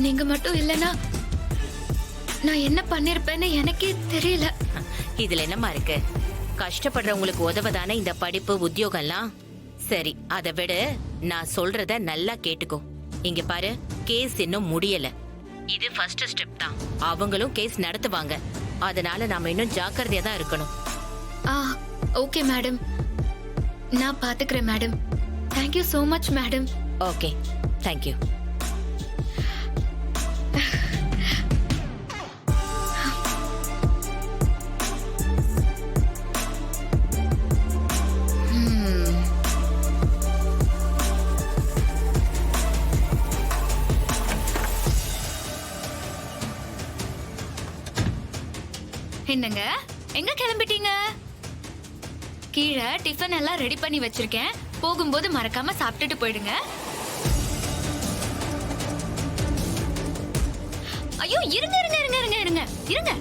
நீங்க மட்டும் இல்லனா நான் என்ன பண்ணிருப்பேன்னு எனக்கே தெரியல. இதுல என்னமா இருக்கு? கஷ்டப்படுறவங்களுக்கு உதவதானே இந்த படிப்பு உத்தியோகம்லாம். சரி அதை விட நான் சொல்றத நல்லா கேட்டுக்கோ. இங்க பாரு, கேஸ் இன்னும் முடியல. இது ஃபர்ஸ்ட் ஸ்டெப் தான். அவங்களும் கேஸ் நடத்துவாங்க. அதனால நாம இன்னும் ஜாக்கிரதையா தான் இருக்கணும். ஓகே மேடம், நான் பாத்துக்கிறேன் madam. Thank you so much madam. Okay, thank you. என்னங்க, எங்க கிளம்பிட்டீங்க? கீழே டிஃபன் எல்லாம் ரெடி பண்ணி வச்சிருக்கேன். போகும்போது மறக்காம சாப்பிட்டுட்டு போயிடுங்க. ஐயோ இருங்க இருங்க இருங்க இருங்க இருங்க இருங்க.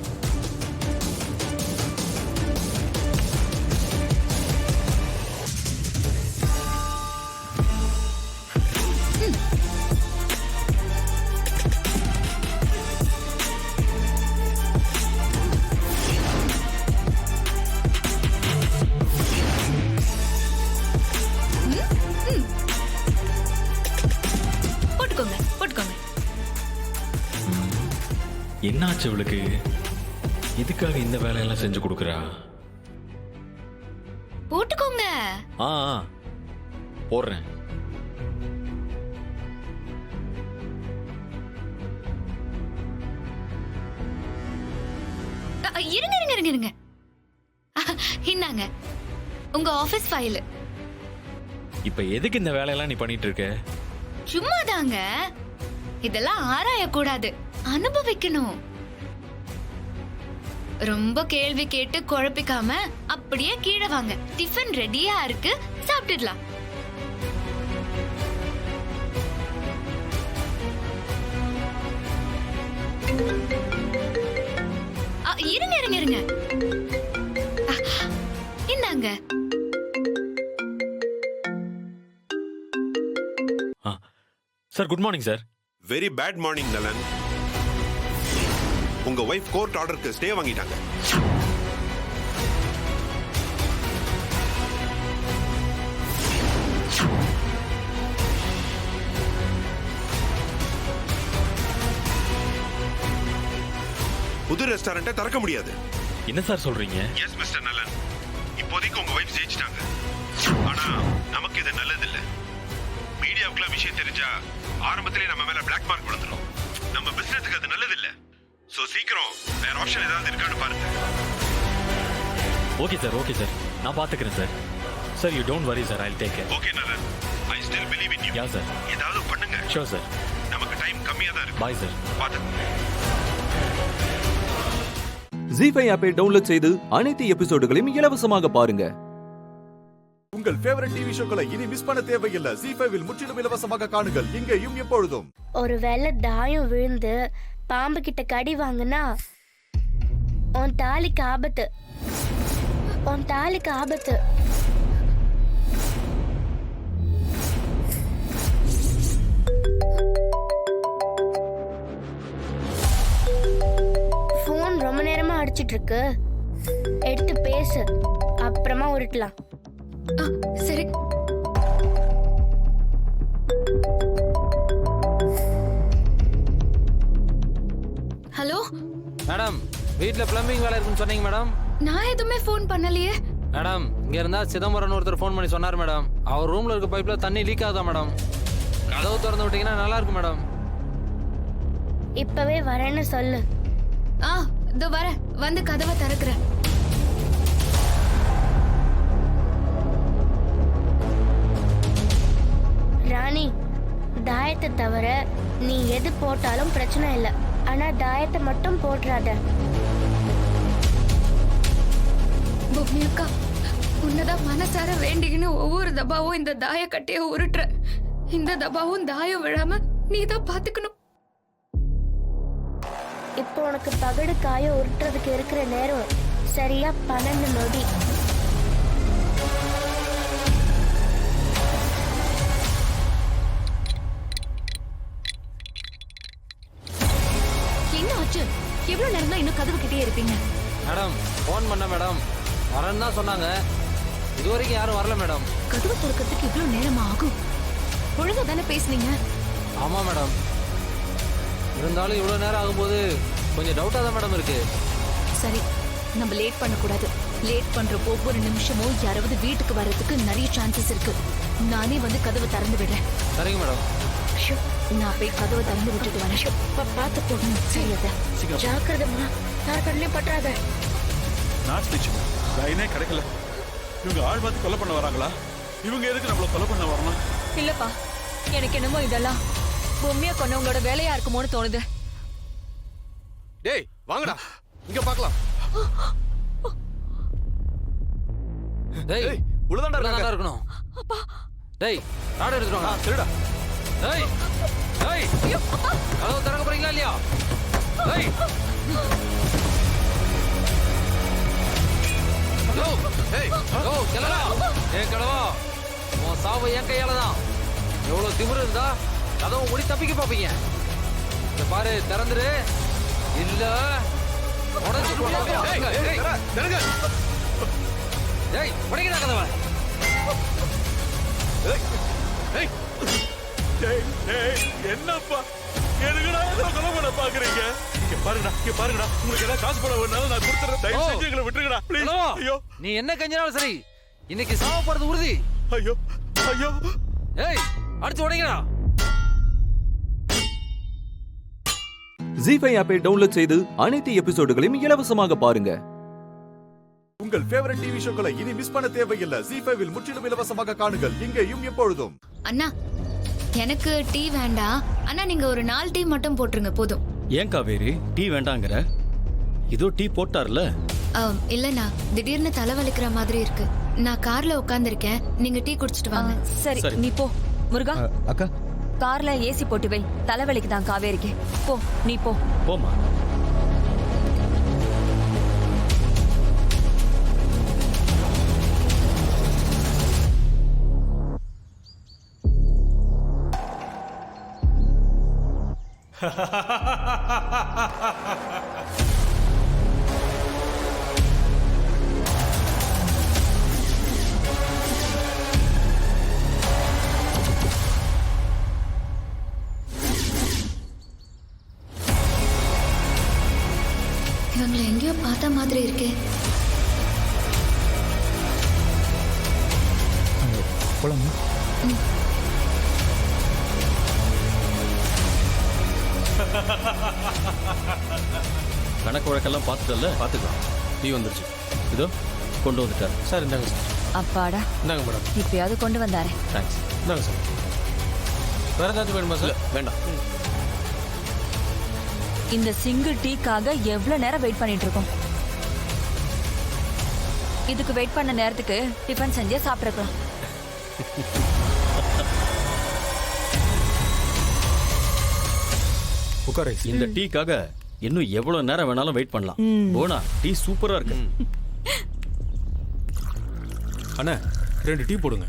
என்னாச்சு இவளுக்கு? இதுக்காக இந்த வேலையெல்லாம் செஞ்சு கொடுக்குறா? போட்டுக்கோங்க. போடுறேன். இருங்க இருங்க இருங்க இருங்க. இந்தாங்க உங்க ஆபீஸ் ஃபைல். இப்ப எதுக்கு இந்த வேலையெல்லாம் நீ பண்ணிட்டு இருக்க? சும்மாதாங்க. இதெல்லாம் ஆராய கூடாது, அனுபவிக்கணும். ரொம்ப கேள்வி கேட்டு குழப்பிக்காம அப்படியே கீழே வாங்க. டிஃபன் ரெடியா இருக்கு, சாப்பிட்டுடலாம். இருங்க இருங்க இருங்க. இந்தாங்க. Sir good morning sir. Very bad morning நலன். உங்க வைஃப் கோர்ட் ஆர்டருக்கு ஸ்டே வாங்கிட்டாங்க. புது ரெஸ்டாரண்ட்டை திறக்க முடியாது. என்ன சார் சொல்றீங்க? எஸ் மிஸ்டர் நலன், இப்போதைக்கு உங்க வைஃப் ஜெயிச்சிட்டாங்க. ஆனா நமக்கு இது நல்லது இல்ல. மீடியாவுக்குலாம் விஷயம் தெரிஞ்சா ஆரம்பத்திலே நம்ம மேல பிளாக் மார்க் விழுந்துரும். நம்ம பிசினஸ்க்கு அது நல்லது இல்ல. சோ சீக்கிரம் வேற ஆப்ஷன் ஏதாவது இருக்கான்னு பாருங்க. ஓகே சார், நான் பாத்துக்கிறேன் sir. Sir you don't worry sir, I'll take it. Okay நலன், I still believe in you. Yeah sir. ஏதாவது பண்ணுங்க. Sure sir. நமக்கு டைம் கம்மியா தான் இருக்கு. Bye sir. பாத்துக்கோங்க. ஜீ5 ஆப்பை டவுன்லோட் செய்து அனைத்து எபிசோடுகளையும் இலவசமாக பாருங்க. உங்கள் ஃபேவரட் டிவி ஷோக்களை இனி மிஸ் பண்ண தேவையில்லை. ஜீ5 முற்றிலும் இலவசமாக காணுங்கள் இங்கேயும் எப்பொழுதும். ஒருவேளை தாயம் விழுந்து பாம்பு கிட்ட கடி வாங்கினா உன் தாலிக்கு ஆபத்து. இருக்கு, எடுத்து பேசு, அப்புறமா உருட்டலாம். சரி. ஹலோ மேடம், வீட்டில் பிளம்பிங் வேலை இருக்குன்னு சொன்னீங்க மேடம். நான் எதுவுமே ஃபோன் பண்ணலையே. மேடம், இங்க இருந்தா சிதம்பரம் ஒருத்தர் ஃபோன் பண்ணி சொன்னார் மேடம். அவர் ரூம்ல இருக்க பைப்ல தண்ணி லீக் ஆகுதா மேடம். கதவு திறந்து விட்டீங்கன்னா நல்லா இருக்கும் மேடம். இப்பவே வரேன்னு சொல்லு. இதோ வரேன், வந்து கதவை திறக்கிறேன். ராணி, தாயத்தை தவிர நீ எது போட்டாலும் பிரச்சனை இல்லை, ஆனா தாயத்தை மட்டும் போட்டுறாத. பூமி அக்கா, உன்னதான் மனசார வேண்டிக்கின்னு ஒவ்வொரு தபாவும் இந்த தாய கட்டைய உருட்டுற. இந்த தபாவும் தாயம் விழாம நீ தான் பாத்துக்கணும். இப்போ உனக்கு பகடு காய உருட்டுறதுக்கு இருக்கிற நேரம் சரியா 12 நொடி. என்ன ஆச்சு? எவ்வளவு நேரம் தான் இன்னும் கதவு கிட்டே இருப்பீங்க? மேடம், ஃபோன் பண்ண மேடம், வரேன்னு தான் சொன்னாங்க. இது வரைக்கும் யாரும் வரல மேடம். கதவு திறக்கிறதுக்கு இவ்வளவு நேரமா ஆகும்? ஒழுங்கா தானே பேசுனீங்க? ஆமா மேடம், இருந்தாலும் இவ்வளவு நேரம் ஆகும்போது கொஞ்சம் டவுட்டா தான் மேடம் இருக்கு. சரி, நம்ம லேட் பண்ணக்கூடாது. லேட் பண்ற ஒவ்வொரு நிமிஷமும் யாராவது வீட்டுக்கு வர்றதுக்கு நிறைய சான்சஸ் இருக்கு. நானே வந்து கதவை திறந்து விடுறேன். சரிங்க மேடம். நான் போய் கதவை திறந்து விட்டுட்டு வரேன். பார்த்து போகணும். சரியா? ஜாக்கிரதமா, யார் கண்ணிலையும் பற்றாத. நான் லைனே கிடைக்கல. இவங்க ஆள் பார்த்து கொலை பண்ண வராங்களா? இவங்க எதுக்கு நம்மள கொலை பண்ண வரணும்? இல்லப்பா, எனக்கு என்னமோ இதெல்லாம் பொம்மையா கொண்டவங்களோட வேலையா இருக்குமோன்னு தோணுது. டேய் வாங்கடா, இங்க பார்க்கலாம். டேய், உள்ளதாண்டா இருக்கணும். டேய், ராடு எடுத்துட்டு வாங்க. சரிடா. டேய், டேய், கதவு திறக்க போறீங்களா இல்லையா? டேய், ஹலோ, டேய், ஹலோ, செல்லடா. ஏன் கடவா, உன் சாவு என் கையால தான். எவ்வளவு திமிரு இருந்தா கதவை மூடி தப்பிக்க பாப்பீங்க. இந்த பாரு, திறந்துரு, இல்ல உடஞ்சு உடைக்கடா கதவை. என்னப்பா எதுக்குடா ஏதோ கொலை பண்ண பாக்குறீங்க? இங்க பாருங்கடா, உங்களுக்கு ஏதாவது காசு போட வேணாலும் நான் கொடுத்துறேன். தயவு செஞ்சு எங்களை விட்டுருங்கடா ப்ளீஸ். ஐயோ, நீ என்ன கஞ்சினாலும் சரி, இன்னைக்கு சாவ போறது உறுதி. ஐயோ ஐயோ, ஏய், அடிச்சு உடைங்கடா. ஜீஃபை ஆப்பை டவுன்லோட் செய்து அனைத்து எபிசோடுகளையும் இலவசமாக பாருங்க. உங்கள் ஃபேவரட் டிவி ஷோக்களை இனி மிஸ் பண்ண தேவையில்லை. ஜீஃபைவில் முற்றிலும் இலவசமாக காணுங்கள், இங்கேயும் எப்பொழுதும். அண்ணா, எனக்கு டீ வேண்டாம். அண்ணா, நீங்க ஒரு 4 டீ மட்டும் போட்டுருங்க போதும். ஏன் காவேரி டீ வேண்டாங்கிற? இதோ டீ போட்டார்ல. இல்லண்ணா, திடீர்னு தலைவலிக்கிற மாதிரி இருக்கு. நான் கார்ல உட்கார்ந்திருக்கேன், நீங்க டீ குடிச்சிட்டு வாங்க. சரி, நீ போ. முருகா, அக்கா, கார்ல ஏசி போட்டு வை. தலைவலிக்கு தான் காவேரிக்கு. போ, நீ போ. போமா. இவங்களை எங்கேயோ பார்த்த மாதிரி இருக்கே. போலாமா? கணக்கு வழக்கெல்லாம் பார்த்துட்டல? பார்த்துக்கலாம். டீ வந்துருச்சு. இதோ கொண்டு வந்துட்டார் சார். இந்தாங்க சார். அப்பாடா, இந்தாங்க மேடம். இப்பயாவது கொண்டு வந்தாரு. தேங்க்ஸ். இந்தாங்க சார். வேற ஏதாச்சும் வேணுமா சார்? வேண்டாம். இந்த சிங்கிள் டீக்காக எவ்வளவு நேரம் வெயிட் பண்ணிட்டு இருக்கோம். இதுக்கு வெயிட் பண்ண நேரத்துக்கு டிஃபன் செஞ்சே சாப்பிட்டுருக்கலாம். உட்காரு. இந்த டீக்காக இன்னும் எவ்வளவு நேரம் வேணாலும் வெயிட் பண்ணலாம். போனா டீ சூப்பரா இருக்கு. அண்ணா, 2 டீ போடுங்க.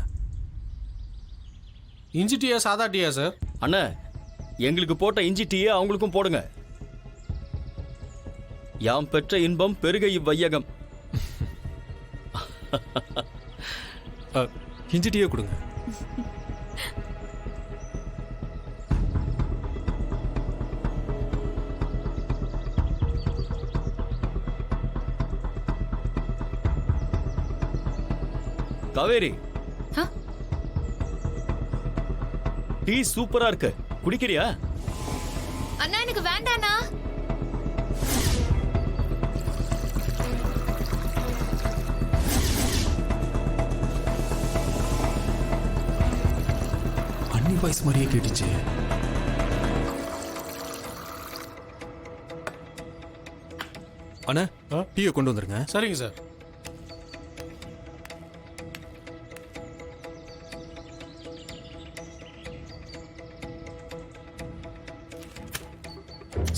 இஞ்சி டீயா சாதா டீயா சார்? அண்ணா, எங்களுக்கு போட்ட இஞ்சி டீயை அவங்களுக்கும் போடுங்க. யாம் பெற்ற இன்பம் பெருக இவ்வையகம். இஞ்சி டீயே கொடுங்க. காவேரி, டீ சூப்பரா இருக்கு, குடிக்கிறியா? அண்ணா எனக்கு வேண்டாண்ணா. அன்னி வாய்ஸ் மாதிரியே கேட்டுச்சு. அண்ணா டீயை கொண்டு வந்துருங்க. சரிங்க சார்.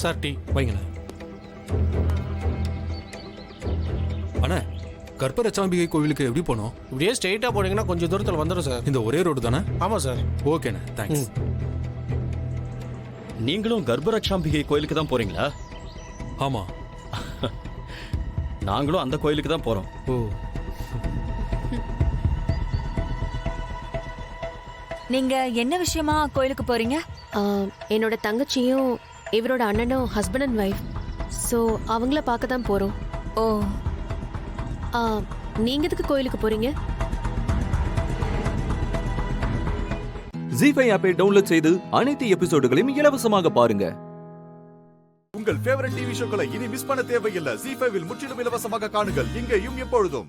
சார் டீ வைங்கண்ணே. அண்ணா கற்பரச்சாம்பிகை கோவிலுக்கு எப்படி போனோம்? இப்படியே ஸ்ட்ரெயிட்டா போனீங்கன்னா கொஞ்சம் தூரத்தில் வந்துடும் சார். இந்த ஒரே ரோடு தானே? ஆமாம் சார். ஓகேண்ணே, தேங்க்ஸ். நீங்களும் கர்ப்பரக்ஷாம்பிகை கோயிலுக்கு தான் போறீங்களா? ஆமா. நாங்களும் அந்த கோயிலுக்கு தான் போறோம். ஓ. நீங்க என்ன விஷயமா கோயிலுக்கு போறீங்க? என்னோட தங்கச்சியும் இவரோட அண்ணனும் ஹஸ்பண்ட் அண்ட் ஒய்ஃப். ஸோ அவங்கள பார்க்க தான் போறோம். ஓ. நீங்க எதுக்கு கோயிலுக்கு போறீங்க? ஜீ5 ஆப்பை டவுன்லோட் செய்து அனைத்து எபிசோடுகளையும் இலவசமாக பாருங்க. உங்கள் ஃபேவரட் டிவி ஷோக்களை இனி மிஸ் பண்ண தேவையில்லை. ஜீ5 முற்றிலும் இலவசமாக காணுங்கள், இங்கேயும் எப்பொழுதும்.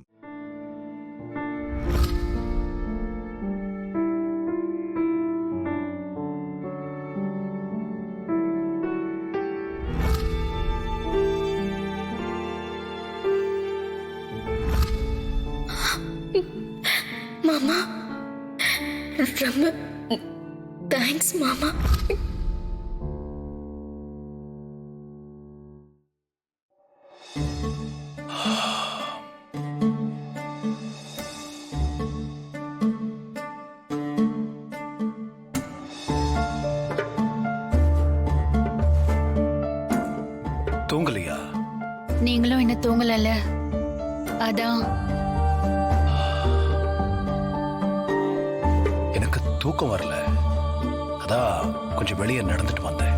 மாமா, ரொம்ப தேங்க்ஸ் மாமா. தூங்கலையா? நீங்களும் என்ன தூங்கலல்ல, அதான். எனக்கு தூக்கம் வரல, அதான் கொஞ்சம் வெளியே நடந்துட்டு வந்தேன்.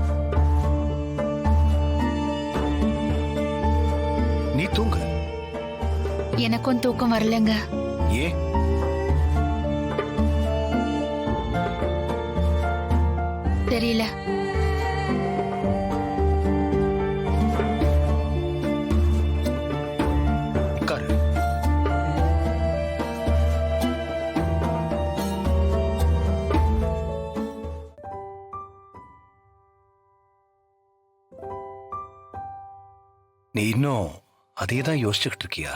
நீ தூங்கு. எனக்கும் தூக்கம் வரலங்க. ஏன்? தெரியல. நீ இன்னும் அதே தான் யோசிச்சுக்கிட்டு இருக்கியா?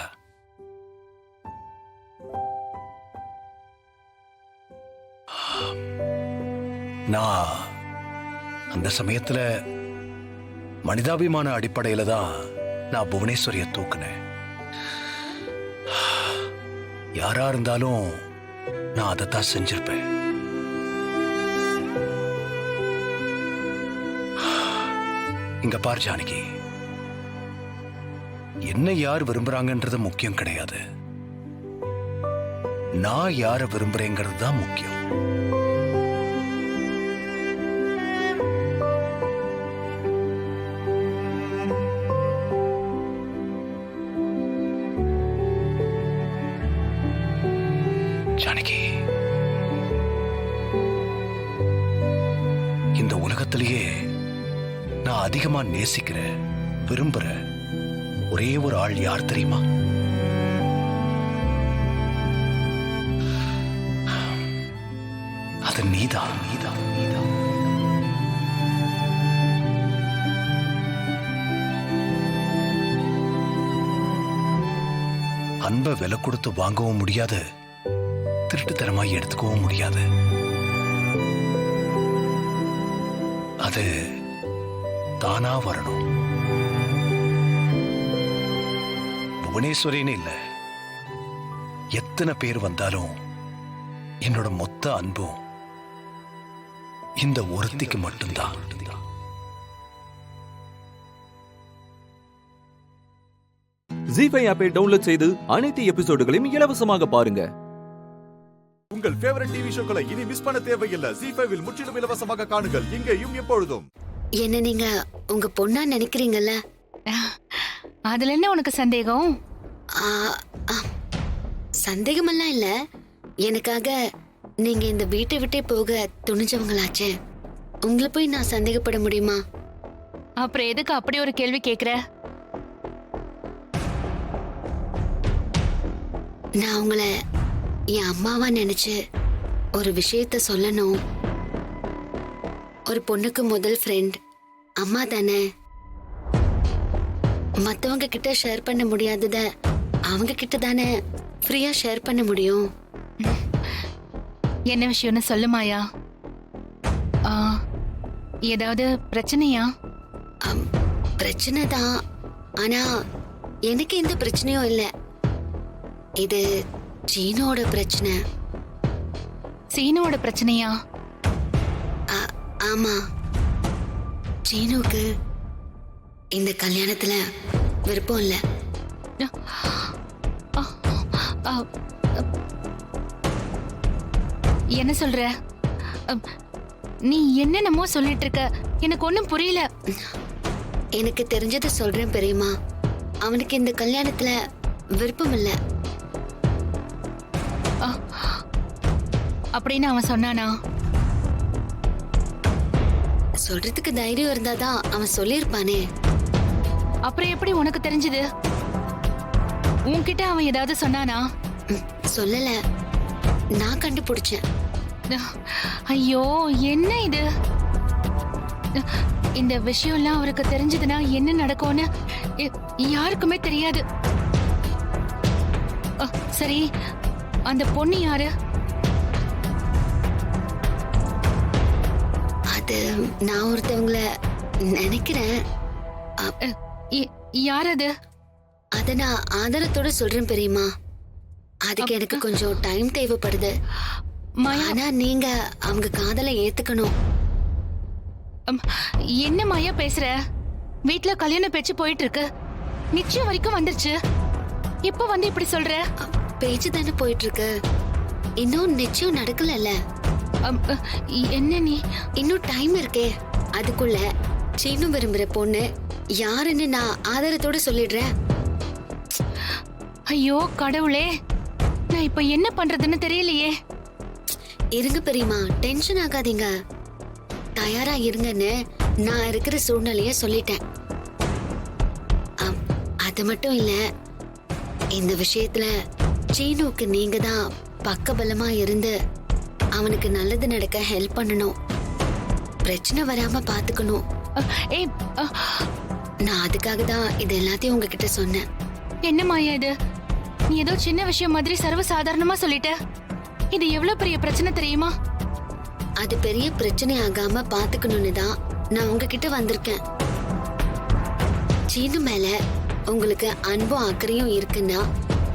நான் அந்த சமயத்துல மனிதாபிமான அடிப்படையில தான் நான் புவனேஸ்வரிய தூக்குனேன். யாரா இருந்தாலும் நான் அதைத்தான் செஞ்சிருப்பேன். இங்க பார் ஜானகி, என்ன யார் விரும்புறாங்கன்றது முக்கியம் கிடையாது. நான் யார விரும்புறேங்கிறது தான் முக்கியம். ஜானகி, இந்த உலகத்திலேயே நான் அதிகமா நேசிக்கிற விரும்புற ஒரே ஒரு ஆள் யார் தெரியுமா? அது நீதான். அன்பை விலை கொடுத்து வாங்கவும் முடியாது, திருட்டுத்தனமாய் எடுத்துக்கவும் முடியாது. அது தானா வரணும். புவனேஸ்வரின்னு இல்ல, எத்தனை பேர் வந்தாலும் என்னோட மொத்த அன்பும் இந்த ஒருத்திக்கு மட்டும்தான். ஜீஃபை ஆப்பை டவுன்லோட் செய்து அனைத்து எபிசோடுகளையும் இலவசமாக பாருங்க. உங்கள் ஃபேவரட் டிவி ஷோக்களை இனி மிஸ் பண்ண தேவையில்லை. ஜீஃபைவில் முற்றிலும் இலவசமாக காணுங்கள், இங்கேயும் எப்பொழுதும். என்ன நீங்க உங்க பொண்ணா நினைக்கிறீங்கல்ல? அதுல என்ன உனக்கு சந்தேகம்? சந்தேகமெல்லாம் இல்ல. எனக்காக நீங்க இந்த வீட்டை விட்டே போக துணிஞ்சவங்களாச்சே. உங்களை போய் நான் சந்தேகப்பட முடியுமா? அப்புறம் எதுக்கு அப்படி ஒரு கேள்வி கேக்குற? நான் உங்களை என் அம்மாவா நினைச்சு ஒரு விஷயத்த சொல்லணும். ஒரு பொண்ணுக்கு முதல் ஃப்ரெண்ட் அம்மா தானே. மத்தவங்க கிட்ட ஷேர் பண்ண முடியாதத அவங்க கிட்ட தானே ஃப்ரீயா ஷேர் பண்ண முடியும். என்ன விஷயம்னு சொல்லுமாயா? ஏதாவது பிரச்சனையா? பிரச்சனை தான், ஆனா எனக்கு எந்த பிரச்சனையும் இல்லை. இது சீனோட பிரச்சனை. சீனோட பிரச்சனையா? ஆமா, சீனுக்கு இந்த கல்யாணத்துல விருப்பம் இல்ல. என்ன சொல்ற? நீ என்னென்னமோ சொல்லிட்டு இருக்க, எனக்கு ஒண்ணும் புரியல. எனக்கு தெரிஞ்சதை சொல்றேன் பெரியம்மா. அவனுக்கு இந்த கல்யாணத்துல விருப்பம் இல்ல. அப்படின்னு அவன் சொன்னானா? சொல்றதுக்கு தைரியம் இருந்தாதான் அவன் சொல்லியிருப்பானே. அப்புறம் எப்படி உனக்கு தெரிஞ்சது? உன்கிட்ட அவன் ஏதாவது சொன்னானா? சொல்லல, நான் கண்டுபிடிச்சேன். ஐயோ, என்ன இது? இந்த விஷயம்லாம் அவருக்கு தெரிஞ்சதுன்னா என்ன நடக்கும்னு யாருக்குமே தெரியாது. சரி, அந்த பொண்ணு யாரு? அது நான் ஒருத்தவங்கள நினைக்கிறேன். யார் அது? அத நான் ஆதாரத்தோட சொல்றேன் பெரியம்மா. அதுக்கு எனக்கு கொஞ்சம் டைம் தேவைப்படுது. ஆனா நீங்க அவங்க காதலை ஏத்துக்கணும். என்ன மாயா பேசுற? வீட்டுல கல்யாண பேச்சு போயிட்டு இருக்கு, நிச்சயம் வரைக்கும் வந்துருச்சு. இப்ப வந்து இப்படி சொல்ற? பேச்சு தானே போயிட்டு இருக்கு, இன்னும் நிச்சயம் நடக்கல. என்ன நீ? இன்னும் டைம் இருக்கே. அதுக்குள்ள சீனு விரும்புற பொண்ணு யாருன்னு நான் ஆதாரத்தோட சொல்லிடுறேன். ஐயோ கடவுளே, நான் இப்ப என்ன பண்றதுன்னு தெரியலையே. இருங்க பெரியம்மா, டென்ஷன் ஆகாதீங்க. தயாரா இருங்கன்னு நான் இருக்கிற சூழ்நிலைய சொல்லிட்டேன். அது மட்டும் இல்ல, இந்த விஷயத்துல சீனுக்கு நீங்க தான் பக்கபலமா இருந்து அவனுக்கு நல்லது நடக்க ஹெல்ப் பண்ணணும். பிரச்சனை வராம பாத்துக்கணும். நான் அதுக்காக தான் இது எல்லாத்தையும் உங்ககிட்ட சொன்னேன். என்ன மாயா இது? நீ ஏதோ சின்ன விஷயம் மாதிரி சர்வ சாதாரணமா சொல்லிட்ட. இது எவ்வளவு பெரிய பிரச்சனை தெரியுமா? அது பெரிய பிரச்சனை ஆகாம பாத்துக்கணும்னு தான் நான் உங்ககிட்ட வந்திருக்கேன். சீனு மேல உங்களுக்கு அன்பும் அக்கறையும் இருக்குன்னா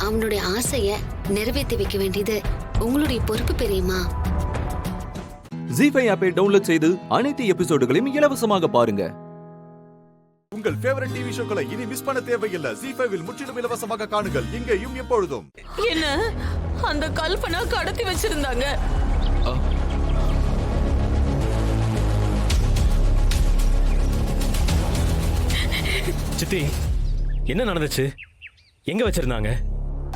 அவனுடைய ஆசைய நிறைவேற்றி வைக்க வேண்டியது உங்களுடைய பொறுப்பு பெரியம்மா. ஜீஃபை ஆப்பை டவுன்லோட் செய்து அனைத்து எபிசோடுகளையும் இலவசமாக பாருங்க. உங்கள் ஃபேவரட் டிவி ஷோக்களை இனி மிஸ் பண்ண தேவையில்லை. ஜீஃபைவில் முற்றிலும் இலவசமாக காணுங்கள், இங்கேயும் எப்பொழுதும். என்ன அந்த கல்பனா கடத்தி வச்சிருந்தாங்க? சித்தி, என்ன நடந்துச்சு? எங்க வச்சிருந்தாங்க?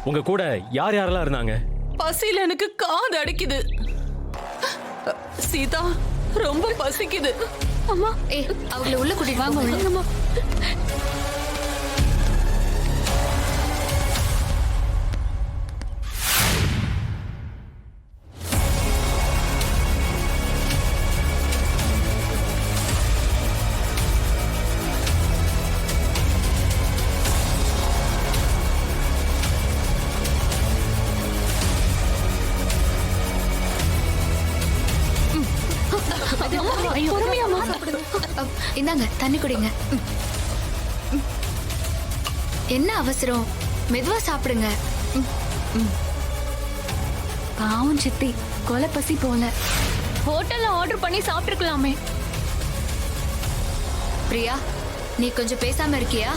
உங்க கூட யார் யாரெல்லாம் இருந்தாங்க? பசியில எனக்கு காது அடைக்குது. சீதா, ரொம்ப பசிக்குது. அம்மா, அவங்கள உள்ள கூட்டிட்டு வாங்க. இந்தாங்க தண்ணி குடிங்க. என்ன அவசரம்? மெதுவா சாப்பிடுங்க. பாவம் சித்தி, கொலை பசி போல. ஹோட்டல்ல ஆர்டர் பண்ணி சாப்பிட்டுருக்கலாமே. பிரியா, நீ கொஞ்சம் பேசாம இருக்கியா?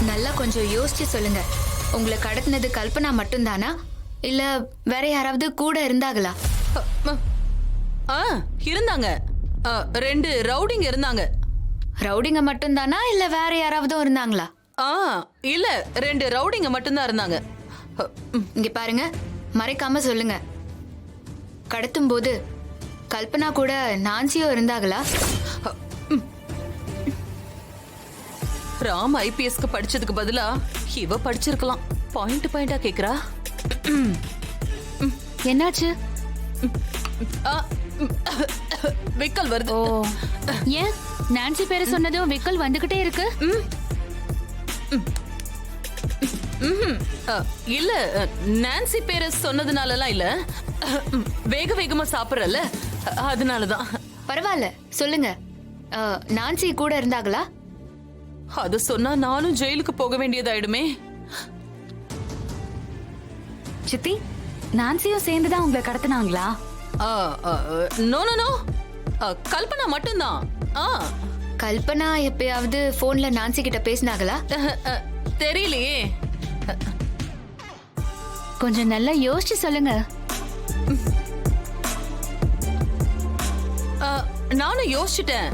நல்லா கொஞ்சம் யோசிச்சு சொல்லுங்க. உங்களை கடத்தினது கல்பனா மட்டும்தானா இல்ல வேற யாராவது கூட இருந்தாங்களா? இருந்தாங்க. 2 ரவுடிங்க இருந்தாங்க. ரவுடிங்க மட்டும்தானா இல்ல வேற யாராவது இருந்தாங்களா? இல்ல 2 ரவுடிங்க மட்டும்தான் இருந்தாங்க. இங்க பாருங்க, மறைக்காம சொல்லுங்க. கடத்தும் போது கல்பனா கூட நான்சியோ இருந்தாங்களா? ராம் ஐபிஎஸ்க்கு படிச்சதுக்கு பதிலா இவ படிச்சிருக்கலாம். பாயிண்டா கேக்குறா. என்னாச்சு? விக்கல் வருது. ஓ, ஏன் நான்சி பேரை சொன்னதும் விக்கல் வந்துகிட்டே இருக்கு? இல்ல, நான்சி பேரை சொன்னதுனாலலாம் இல்ல, வேக வேகமா சாப்பிடறல அதனாலதான். பரவாயில்ல, சொல்லுங்க. நான்சி கூட இருந்தாங்களா? அது சொன்னா நானும் ஜெயிலுக்கு போக வேண்டியதாயிடுமே. சித்தி, நான்சியும் சேர்ந்துதான் உங்களை கடத்தினாங்களா? நோ நோ நோ, கல்பனா மட்டும்தான். கல்பனா எப்பயாவது போன்ல நான்சி கிட்ட பேசினாங்களா? தெரியலையே. கொஞ்சம் நல்லா யோசிச்சு சொல்லுங்க. நானும் யோசிச்சுட்டேன்.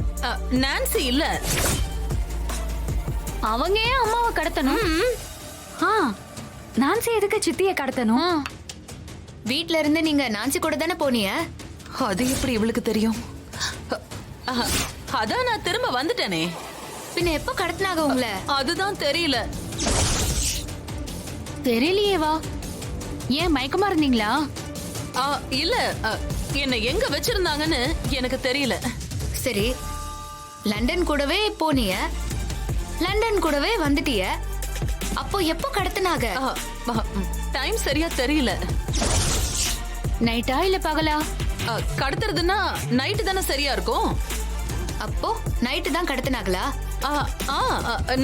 நான்சி இல்ல. அவங்க ஏன் அம்மாவை கடத்தணும்? நான்சி எதுக்கு சித்தியை கடத்தணும்? வீட்ல இருந்து நீங்க நான்சி கூட தானே போனீங்க. அது எப்படி இவளுக்கு தெரியும்? அதான் நான் திரும்ப வந்துட்டேனே. பின்ன எப்ப கடத்தினாங்க உங்களை? அதுதான் தெரியல. தெரியலையேவா? ஏன் மயக்கமா இருந்தீங்களா? இல்ல, என்ன எங்க வச்சிருந்தாங்கன்னு எனக்கு தெரியல. சரி, லண்டன் கூடவே போனீங்க, லண்டன் கூடவே வந்துட்டிய. அப்போ எப்போ கடத்தினாங்க? டைம் சரியா தெரியல. நைட்டா இல்ல பகலா? கடத்துறதுன்னா நைட்டு தானே சரியா இருக்கும். அப்போ நைட்டு தான் கடத்தினாங்களா?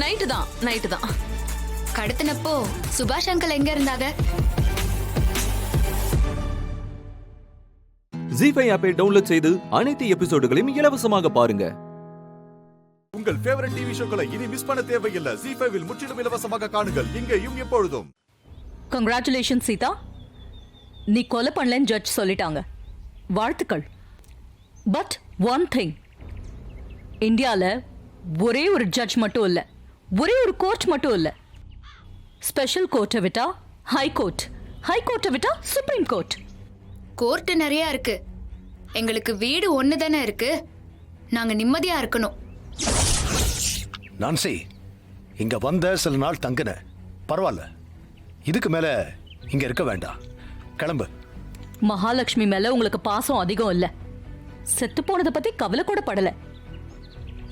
நைட்டு தான். கடத்தினப்போ சுபாஷ் அங்கிள் எங்க இருந்தாங்க? ஜீ5 ஆப்பை டவுன்லோட் செய்து அனைத்து எபிசோடுகளையும் இலவசமாக பாருங்க. உங்கள் ஃபேவரட் டிவி ஷோக்களை இனி மிஸ் பண்ண தேவையில்லை. ஜீ5 முற்றிலும் இலவசமாக காணுங்கள், இங்கேயும் எப்பொழுதும். கங்க்ராச்சுலேஷன் சீதா, நீ கொலை பண்ணலன்னு ஜட்ஜ் சொல்லிட்டாங்க. வாழ்த்துக்கள். பட் ஒன் திங், இந்தியாவில் ஒரே ஒரு ஜட்ஜ் மட்டும் இல்லை, ஒரே ஒரு கோர்ட் மட்டும் இல்லை. ஸ்பெஷல் கோர்ட்டை விட்டா ஹை கோர்ட், ஹை கோர்ட்டை விட்டா சுப்ரீம் கோர்ட். கோர்ட் நிறைய இருக்கு, எங்களுக்கு வீடு ஒன்று தானே இருக்கு. நாங்க நிம்மதியா இருக்கணும். நான்சி, இங்க வந்த சில நாள் தங்குன, பரவாயில்ல. இதுக்கு மேல இங்க இருக்க வேண்டாம், கிளம்பு. மகாலட்சுமி மேல உங்களுக்கு பாசம் அதிகம் இல்ல. செத்து போனதை பத்தி கவலை கூட படல.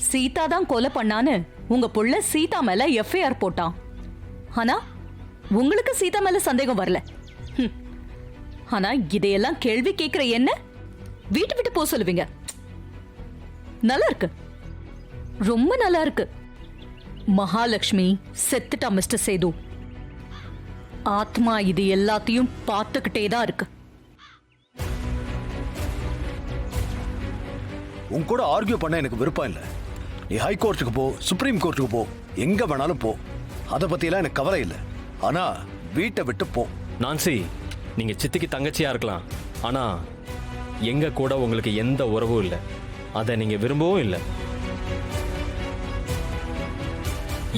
சீதா தான் கொலை பண்ணான்னு உங்க புள்ள சீதா மேல எஃப்ஐஆர் போட்டான். ஆனா உங்களுக்கு சீதா மேல சந்தேகம் வரல. ஆனா இதையெல்லாம் கேள்வி கேட்கிற என்ன வீட்டு விட்டு போக சொல்லுவீங்க? நல்லா இருக்கு, ரொம்ப நல்லா இருக்கு. மகாலட்சுமி செத்துட்டா மிஸ்டர் சேது. ஆத்மா இது எல்லாத்தையும் பார்த்துக்கிட்டே தான் இருக்கு. உன் கூட ஆர்கியூ பண்ண எனக்கு விருப்பம் இல்லை. நீ ஹை கோர்ட்டுக்கு போ, சுப்ரீம் கோர்ட்டுக்கு போ, எங்க வேணாலும் போ. அதை பத்தியெல்லாம் எனக்கு கவலை இல்லை. ஆனா வீட்டை விட்டு போ. நான்சி, நீங்க சித்திக்கு தங்கச்சியா இருக்கலாம், ஆனா எங்க கூட உங்களுக்கு எந்த உறவும் இல்லை. அதை நீங்க விரும்பவும் இல்லை.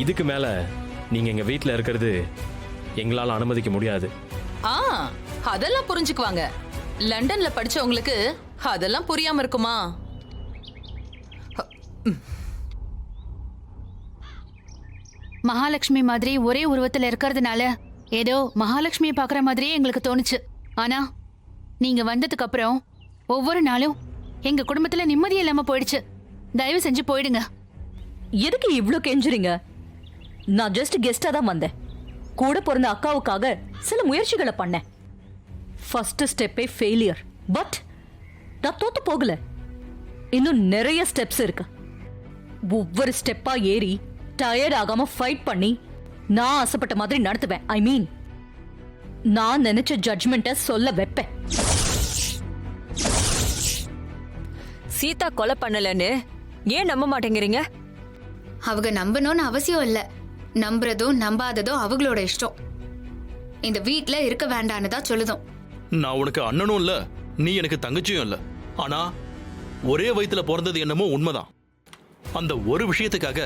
இதுக்கு மேல நீங்க எங்க வீட்டில் இருக்கிறது எங்களால அனுமதிக்க முடியாது. அதெல்லாம் புரிஞ்சுக்குவாங்க. லண்டன்ல படிச்சவங்களுக்கு அதெல்லாம் புரியாம இருக்குமா? மகாலட்சுமி மாதிரி ஒரே உருவத்துல இருக்கிறதுனால ஏதோ மகாலட்சுமியை பாக்குற மாதிரியே எங்களுக்கு தோணுச்சு. ஆனா நீங்க வந்ததுக்கு அப்புறம் ஒவ்வொரு நாளும் எங்க குடும்பத்துல நிம்மதி இல்லாம போயிடுச்சு. தயவு செஞ்சு போயிடுங்க. எதுக்கு இவ்ளோ கெஞ்சுறீங்க? நான் ஜஸ்ட் கெஸ்டா தான் வந்தேன். கூட பிறந்த அக்காவுக்காக சில முயற்சிகளை பண்ணேன். First ஸ்டெப்பே failure. பட் நான் தோத்து போகல. இன்னும் நிறைய ஸ்டெப்ஸ் இருக்கு. ஒவ்வொரு ஸ்டெப்பா ஏறி டயர்ட் ஆகாம ஃபைட் பண்ணி நான் ஆசைப்பட்ட மாதிரி நடத்துவேன். ஐ மீன், நான் நினைச்ச ஜட்ஜ்மெண்ட்டை சொல்ல வைப்பேன். சீதா கொலை பண்ணலன்னு ஏன் நம்ப மாட்டேங்கிறீங்க? அவங்க நம்பணும்னு அவசியம் இல்ல. நம்புறதும் நம்பாததும் அவங்களோட இஷ்டம். இந்த வீட்ல இருக்க வேண்டான்னு தான் சொல்லுதோம். நான் உனக்கு அண்ணனும் இல்ல, நீ எனக்கு தங்கச்சியும் இல்ல. ஆனா ஒரே வயித்துல பிறந்தது என்னமோ உண்மைதான். அந்த ஒரு விஷயத்துக்காக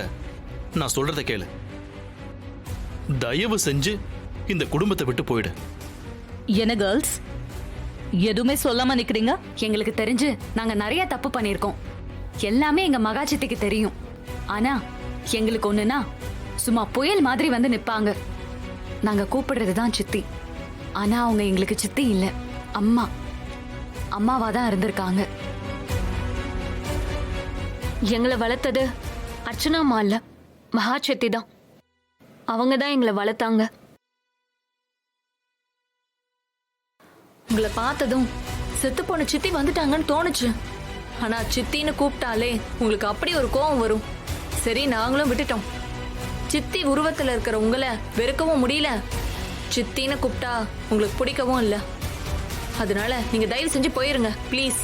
நான் சொல்றத கேளு. தயவு செஞ்சு இந்த குடும்பத்தை விட்டு போயிடு. என்ன கேர்ள்ஸ், எதுவுமே சொல்லாம நிக்கிறீங்க? எங்களுக்கு தெரிஞ்சு நாங்க நிறைய தப்பு பண்ணிருக்கோம். எல்லாமே எங்க மகாச்சித்திக்கு தெரியும். ஆனா எங்களுக்கு ஒண்ணுனா சும்மா புயல் மாதிரி வந்து நிப்பாங்க. நாங்க கூப்பிடுறதுதான் சித்தி. ஆனா அவங்க எங்களுக்கு சித்தி இல்ல, அம்மா. அம்மாவா தான் இருந்திருக்காங்க. எங்களை வளர்த்தது அர்ச்சனா அம்மா இல்ல, மகா சித்தி தான். அவங்க தான் எங்களை வளர்த்தாங்க. உங்களை பார்த்ததும் செத்து போன சித்தி வந்துட்டாங்கன்னு தோணுச்சு. ஆனா சித்தின்னு கூப்பிட்டாலே உங்களுக்கு அப்படி ஒரு கோவம் வரும். சரி, நாங்களும் விட்டுட்டோம். சித்தி உருவத்துல இருக்கிற உங்களை வெறுக்கவும் முடியல, சித்தின்னு கூப்பிட்டா உங்களுக்கு பிடிக்கவும் இல்லை. அதனால நீங்க தயவு செஞ்சு போயிருங்க ப்ளீஸ்.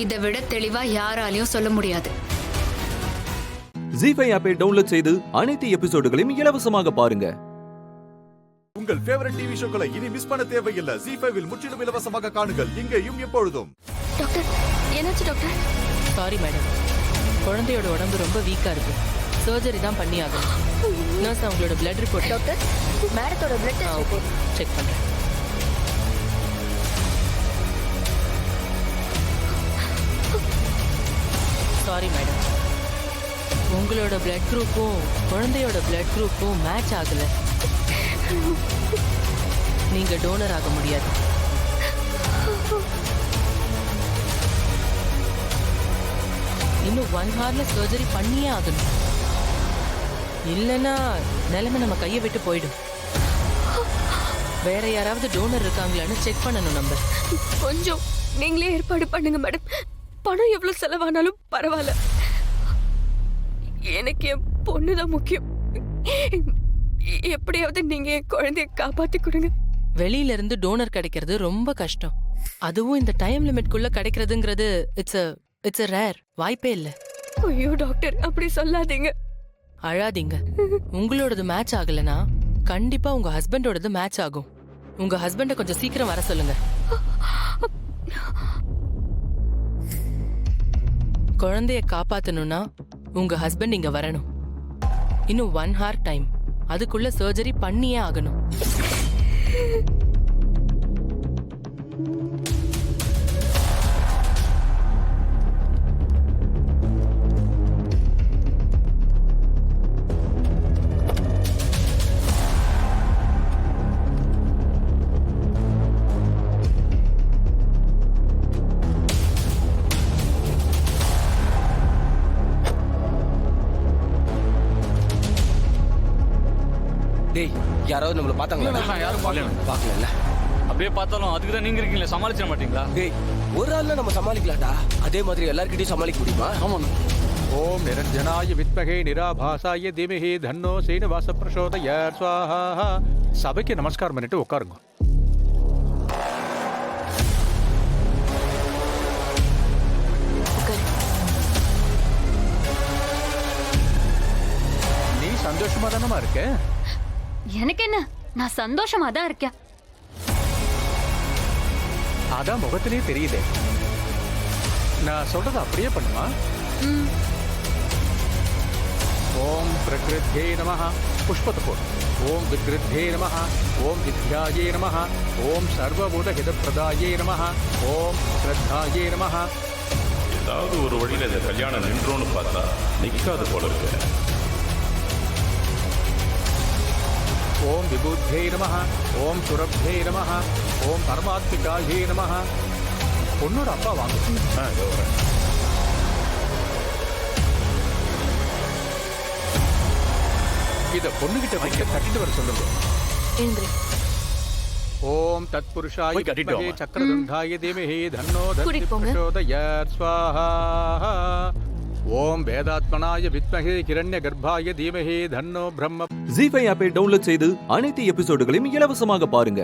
இதை விட தெளிவா யாராலையும் சொல்ல முடியாது. ஜீ5 ஆப்பை டவுன்லோட் செய்து அனைத்து எபிசோடுகளையும் இலவசமாக பாருங்க. உங்கள் ஃபேவரட் டிவி ஷோக்களை இனி மிஸ் பண்ண தேவையில்லை. ஜீ5 முற்றிலும் இலவசமாக காணுங்கள், இங்கேயும் எப்பொழுதும். டாக்டர், என்னாச்சு டாக்டர்? சாரி மேடம், குழந்தையோட உடம்பு ரொம்ப வீக்கா இருக்கு. சர்ஜரி தான் பண்ணி ஆகும். நர்ஸ் அவங்களோட பிளட் ரிப்போர்ட். டாக்டர், மேடத்தோட பிளட் ரிப்போர்ட் செக் பண்றேன். சாரி மேடம், உங்களோட பிளட் குரூப்பும் குழந்தையோட பிளட் குரூப்பும் மேட்ச் ஆகல. நீங்க டோனர் ஆக முடியாது. இன்னும் 1 hourல சர்ஜரி பண்ணியே ஆகணும். இல்லைன்னா நிலைமை நம்ம கையை விட்டு போயிடும். வேற யாராவது டோனர் இருக்காங்களான்னு செக் பண்ணணும் நம்ம. கொஞ்சம் நீங்களே ஏற்பாடு பண்ணுங்க மேடம். பணம் எவ்வளவு செலவானாலும் பரவாயில்ல. எனக்கு என் பொண்ணுதான் முக்கியம். எப்படியாவது நீங்க என் குழந்தைய காப்பாத்தி கொடுங்க. வெளியில இருந்து டோனர் கிடைக்கிறது ரொம்ப கஷ்டம். அதுவும் இந்த டைம் லிமிட்குள்ள கிடைக்கிறதுங்கிறது இட்ஸ் a rare. வாய்ப்பே இல்ல. ஐயோ டாக்டர், அப்படி சொல்லாதீங்க. அழாதீங்க. உங்களோடது மேட்ச் ஆகலனா கண்டிப்பா உங்க ஹஸ்பண்டோடது மேட்ச் ஆகும். உங்க ஹஸ்பண்ட கொஞ்சம் சீக்கிரம் வர சொல்லுங்க. குழந்தைய காப்பாத்தணும்னா உங்க ஹஸ்பண்ட் இங்க வரணும். இன்னும் 1 hour டைம். அதுக்குள்ள சர்ஜரி பண்ணியே ஆகணும். டேய், யாராவது நம்மள பார்த்தாங்களா? யாரும் பார்க்கல. அப்படியே பார்த்தாலும் அதுக்கு தான் நீங்க இருக்கீங்களே, சமாளிச்சிட மாட்டீங்களா? டேய், ஒரு ஆள்ல நம்ம சமாளிக்கலாம்டா. அதே மாதிரி எல்லார்கிட்டயும் சமாளிக்க முடியுமா? ஆமா. ஓம் நிரஞ்சனாய வித்மகே நிராபாசாய தீமஹி தன்னோ சீனிவாச பிரசோதயாத் ஸ்வாஹா. சபைக்கு நமஸ்காரம் பண்ணிட்டு உட்காருங்க. நீ சந்தோஷமா தானமா இருக்க? எனக்கு என்ன, நான் சந்தோஷமா தான் இருக்கேன். அதான் முகத்திலே தெரியுதே. நான் சொல்றது அப்படியே பண்ணுமா? ஓம் பிரகிருத்யே நமஹ. புஷ்பத்தை போடு. ஓம் விக்ருத்யே நமஹ. ஓம் வித்யாயே நமஹ. ஓம் சர்வபூத ஹிதப்பிரதாயே நமஹ. ஓம் ஸ்ரத்தாயே நமஹ. ஏதாவது ஒரு வழியில் இந்த கல்யாணம் நின்றோன்னு பார்த்தா நிற்காது போல இருக்கு. ஓம் விபுத்யே நமஹ. ஓம் சுரப்யே நமஹ. ஓம் பரமாத்மிகாயே நமஹ. பொண்ணோட அப்பா வாங்க. இத பொண்ணுகிட்ட வைக்க கட்டிட்டு வர சொல்லுங்க. ஓம் தத்புருஷாய வித்மஹே சக்கரதுண்டாய தீமஹி தன்னோ தந்தி பிரசோதயாத் ஸ்வாஹா. ஓம் வேதாத்மனாய வித்மஹே கிரண்ய கர்ப்பாய தீமஹி தன்னோ பிரம்ம. ஜீ5 ஆப்பை டவுன்லோட் செய்து அனைத்து எபிசோடுகளையும் இலவசமாக பாருங்க.